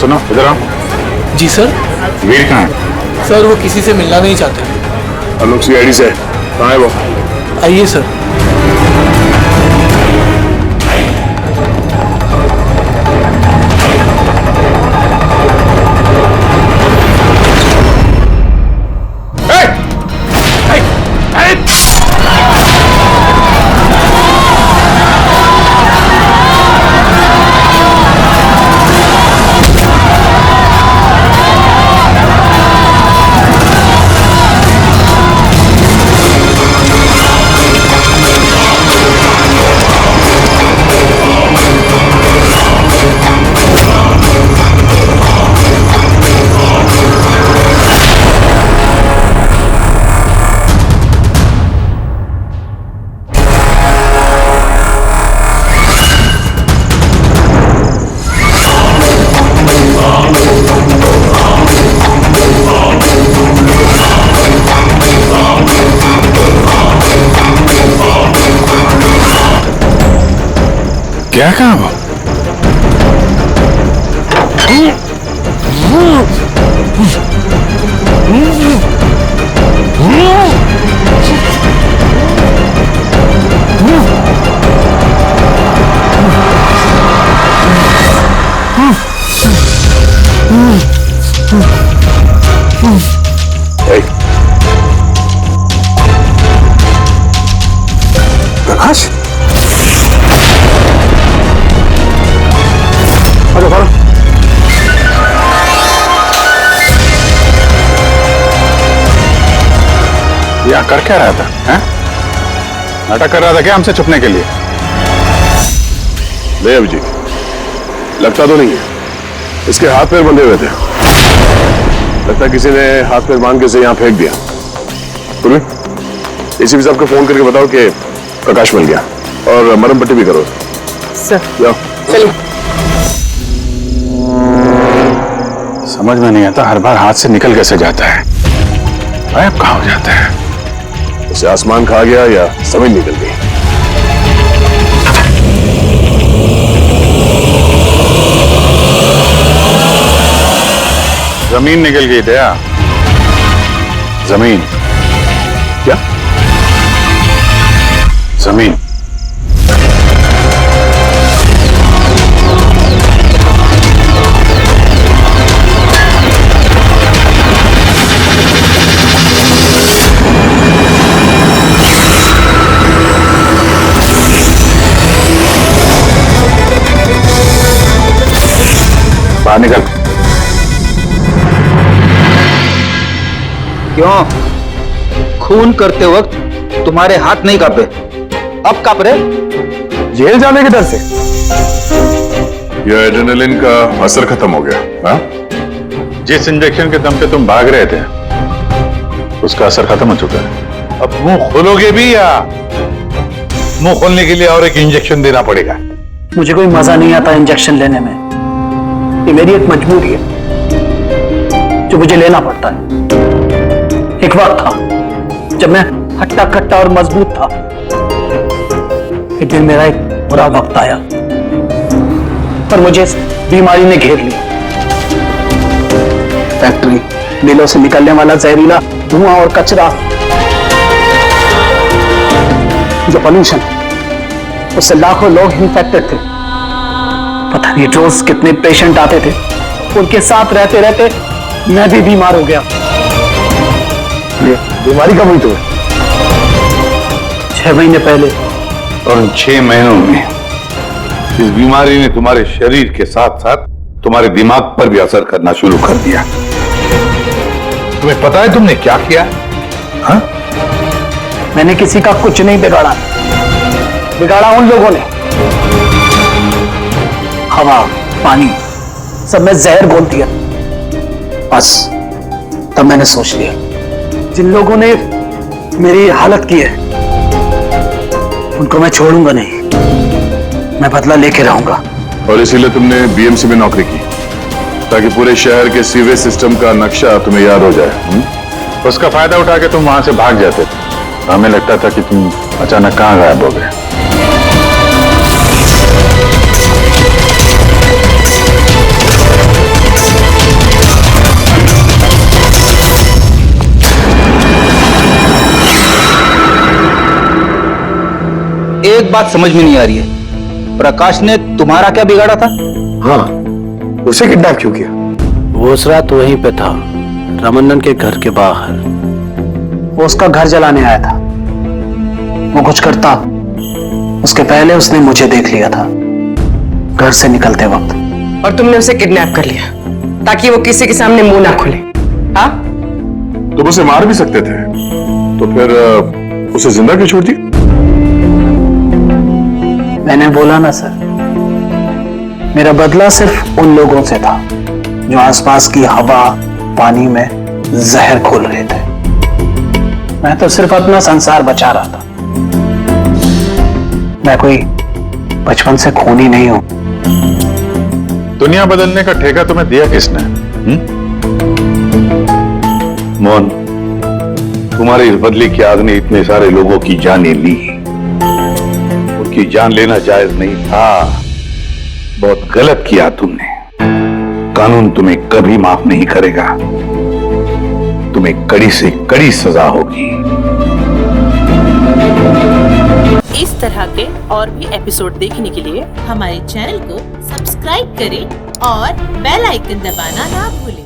[SPEAKER 2] सुनो इधर आओ।
[SPEAKER 18] जी सर।
[SPEAKER 2] वीर कहाँ है?
[SPEAKER 18] सर वो किसी से मिलना नहीं चाहते।
[SPEAKER 1] हम लोग सीआईडी से कहाँ है वो?
[SPEAKER 18] आइए सर।
[SPEAKER 2] क्या काम?
[SPEAKER 6] प्रकाश,
[SPEAKER 2] यहाँ कर क्या रहा था? हैं? नाटक कर रहा था क्या हमसे छुपने के लिए?
[SPEAKER 1] नहीं अभिजीत, लगता तो नहीं है। इसके हाथ पैर बंधे हुए थे। लगता किसी ने हाथ पैर बांध के इसे यहाँ फेंक दिया। पूर्वी, एसीपी साहब को फोन करके बताओ कि प्रकाश मिल गया और मरहम पट्टी भी करो।
[SPEAKER 19] सर
[SPEAKER 1] जाओ।
[SPEAKER 19] चलिए।
[SPEAKER 2] समझ में नहीं आता हर बार हाथ से निकल कैसे जाता है, गायब कहाँ हो जाता है?
[SPEAKER 1] उसे आसमान खा गया या जमीन निकल गई?
[SPEAKER 2] जमीन निकल गई दया। जमीन
[SPEAKER 1] क्या?
[SPEAKER 2] जमीन। बाहर निकल।
[SPEAKER 16] क्यों? खून करते वक्त तुम्हारे हाथ नहीं कांपे, अब कांप रहे?
[SPEAKER 1] जेल जाने के डर से? यह एड्रेनलिन का असर खत्म हो गया। हाँ?
[SPEAKER 2] जिस इंजेक्शन के दम पे तुम भाग रहे थे उसका असर खत्म हो चुका है।
[SPEAKER 12] अब मुंह खोलोगे भी या मुंह खोलने के लिए और एक इंजेक्शन देना पड़ेगा?
[SPEAKER 15] मुझे कोई मजा नहीं आता इंजेक्शन लेने में। ये मेरी एक मजबूरी है जो मुझे लेना पड़ता है। एक वक्त था जब मैं हट्टा कट्टा और मजबूत था। एक दिन मेरा एक बुरा वक्त आया पर मुझे इस बीमारी ने घेर लिया। फैक्ट्री, मिलों से निकलने वाला जहरीला धुआं और कचरा, जो पॉल्यूशन, उससे लाखों लोग इन्फेक्टेड थे। पता नहीं रोज कितने पेशेंट आते थे। उनके साथ रहते रहते मैं भी बीमार हो गया।
[SPEAKER 1] ये बीमारी कब हुई तुम्हें?
[SPEAKER 15] 6 महीने पहले।
[SPEAKER 12] और उन 6 महीनों में इस बीमारी ने तुम्हारे शरीर के साथ साथ तुम्हारे दिमाग पर भी असर करना शुरू कर दिया। तुम्हें पता है तुमने क्या किया? हाँ?
[SPEAKER 15] मैंने किसी का कुछ नहीं बिगाड़ा। बिगाड़ा उन लोगों ने। हवा, पानी, सब में जहर घोल दिया। बस तब मैंने सोच लिया, जिन लोगों ने मेरी हालत की है उनको मैं छोड़ूंगा नहीं। मैं बदला लेके रहूंगा।
[SPEAKER 1] और इसीलिए तुमने बीएमसी में नौकरी की, ताकि पूरे शहर के सीवेज सिस्टम का नक्शा तुम्हें याद हो जाए।
[SPEAKER 2] उसका फायदा उठा के तुम वहां से भाग जाते थे। हमें लगता था कि तुम अचानक कहां गायब हो गए।
[SPEAKER 16] एक बात समझ में नहीं आ रही है, प्रकाश ने तुम्हारा क्या बिगाड़ा था?
[SPEAKER 6] हाँ, उसे किडनैप क्यों किया?
[SPEAKER 17] वो उस रात वहीं पे था, रमन्नन के घर के बाहर।
[SPEAKER 19] वो उसका घर जलाने आया था। वो कुछ करता उसके पहले उसने मुझे देख लिया था घर से निकलते वक्त।
[SPEAKER 21] और तुमने उसे किडनैप कर लिया ताकि वो किसी के सामने मुंह ना खोले। हाँ,
[SPEAKER 1] तुम उसे मार भी सकते थे, तो फिर उसे जिंदा क्यों छोड़ दिया?
[SPEAKER 19] मैंने बोला ना सर, मेरा बदला सिर्फ उन लोगों से था जो आसपास की हवा पानी में जहर घोल रहे थे। मैं तो सिर्फ अपना संसार बचा रहा था। मैं कोई बचपन से खूनी नहीं हूं।
[SPEAKER 2] दुनिया बदलने का ठेका तुम्हें दिया किसने?
[SPEAKER 12] मोहन, तुम्हारी इस बदली की आग ने इतने सारे लोगों की जानें ली। उनकी जान लेना जायज नहीं था। बहुत गलत किया तुमने। कानून तुम्हें कभी माफ नहीं करेगा। तुम्हें कड़ी से कड़ी सजा होगी।
[SPEAKER 22] इस तरह के और भी एपिसोड देखने के लिए हमारे चैनल को सब्सक्राइब करें और बेल आइकन दबाना ना भूलें।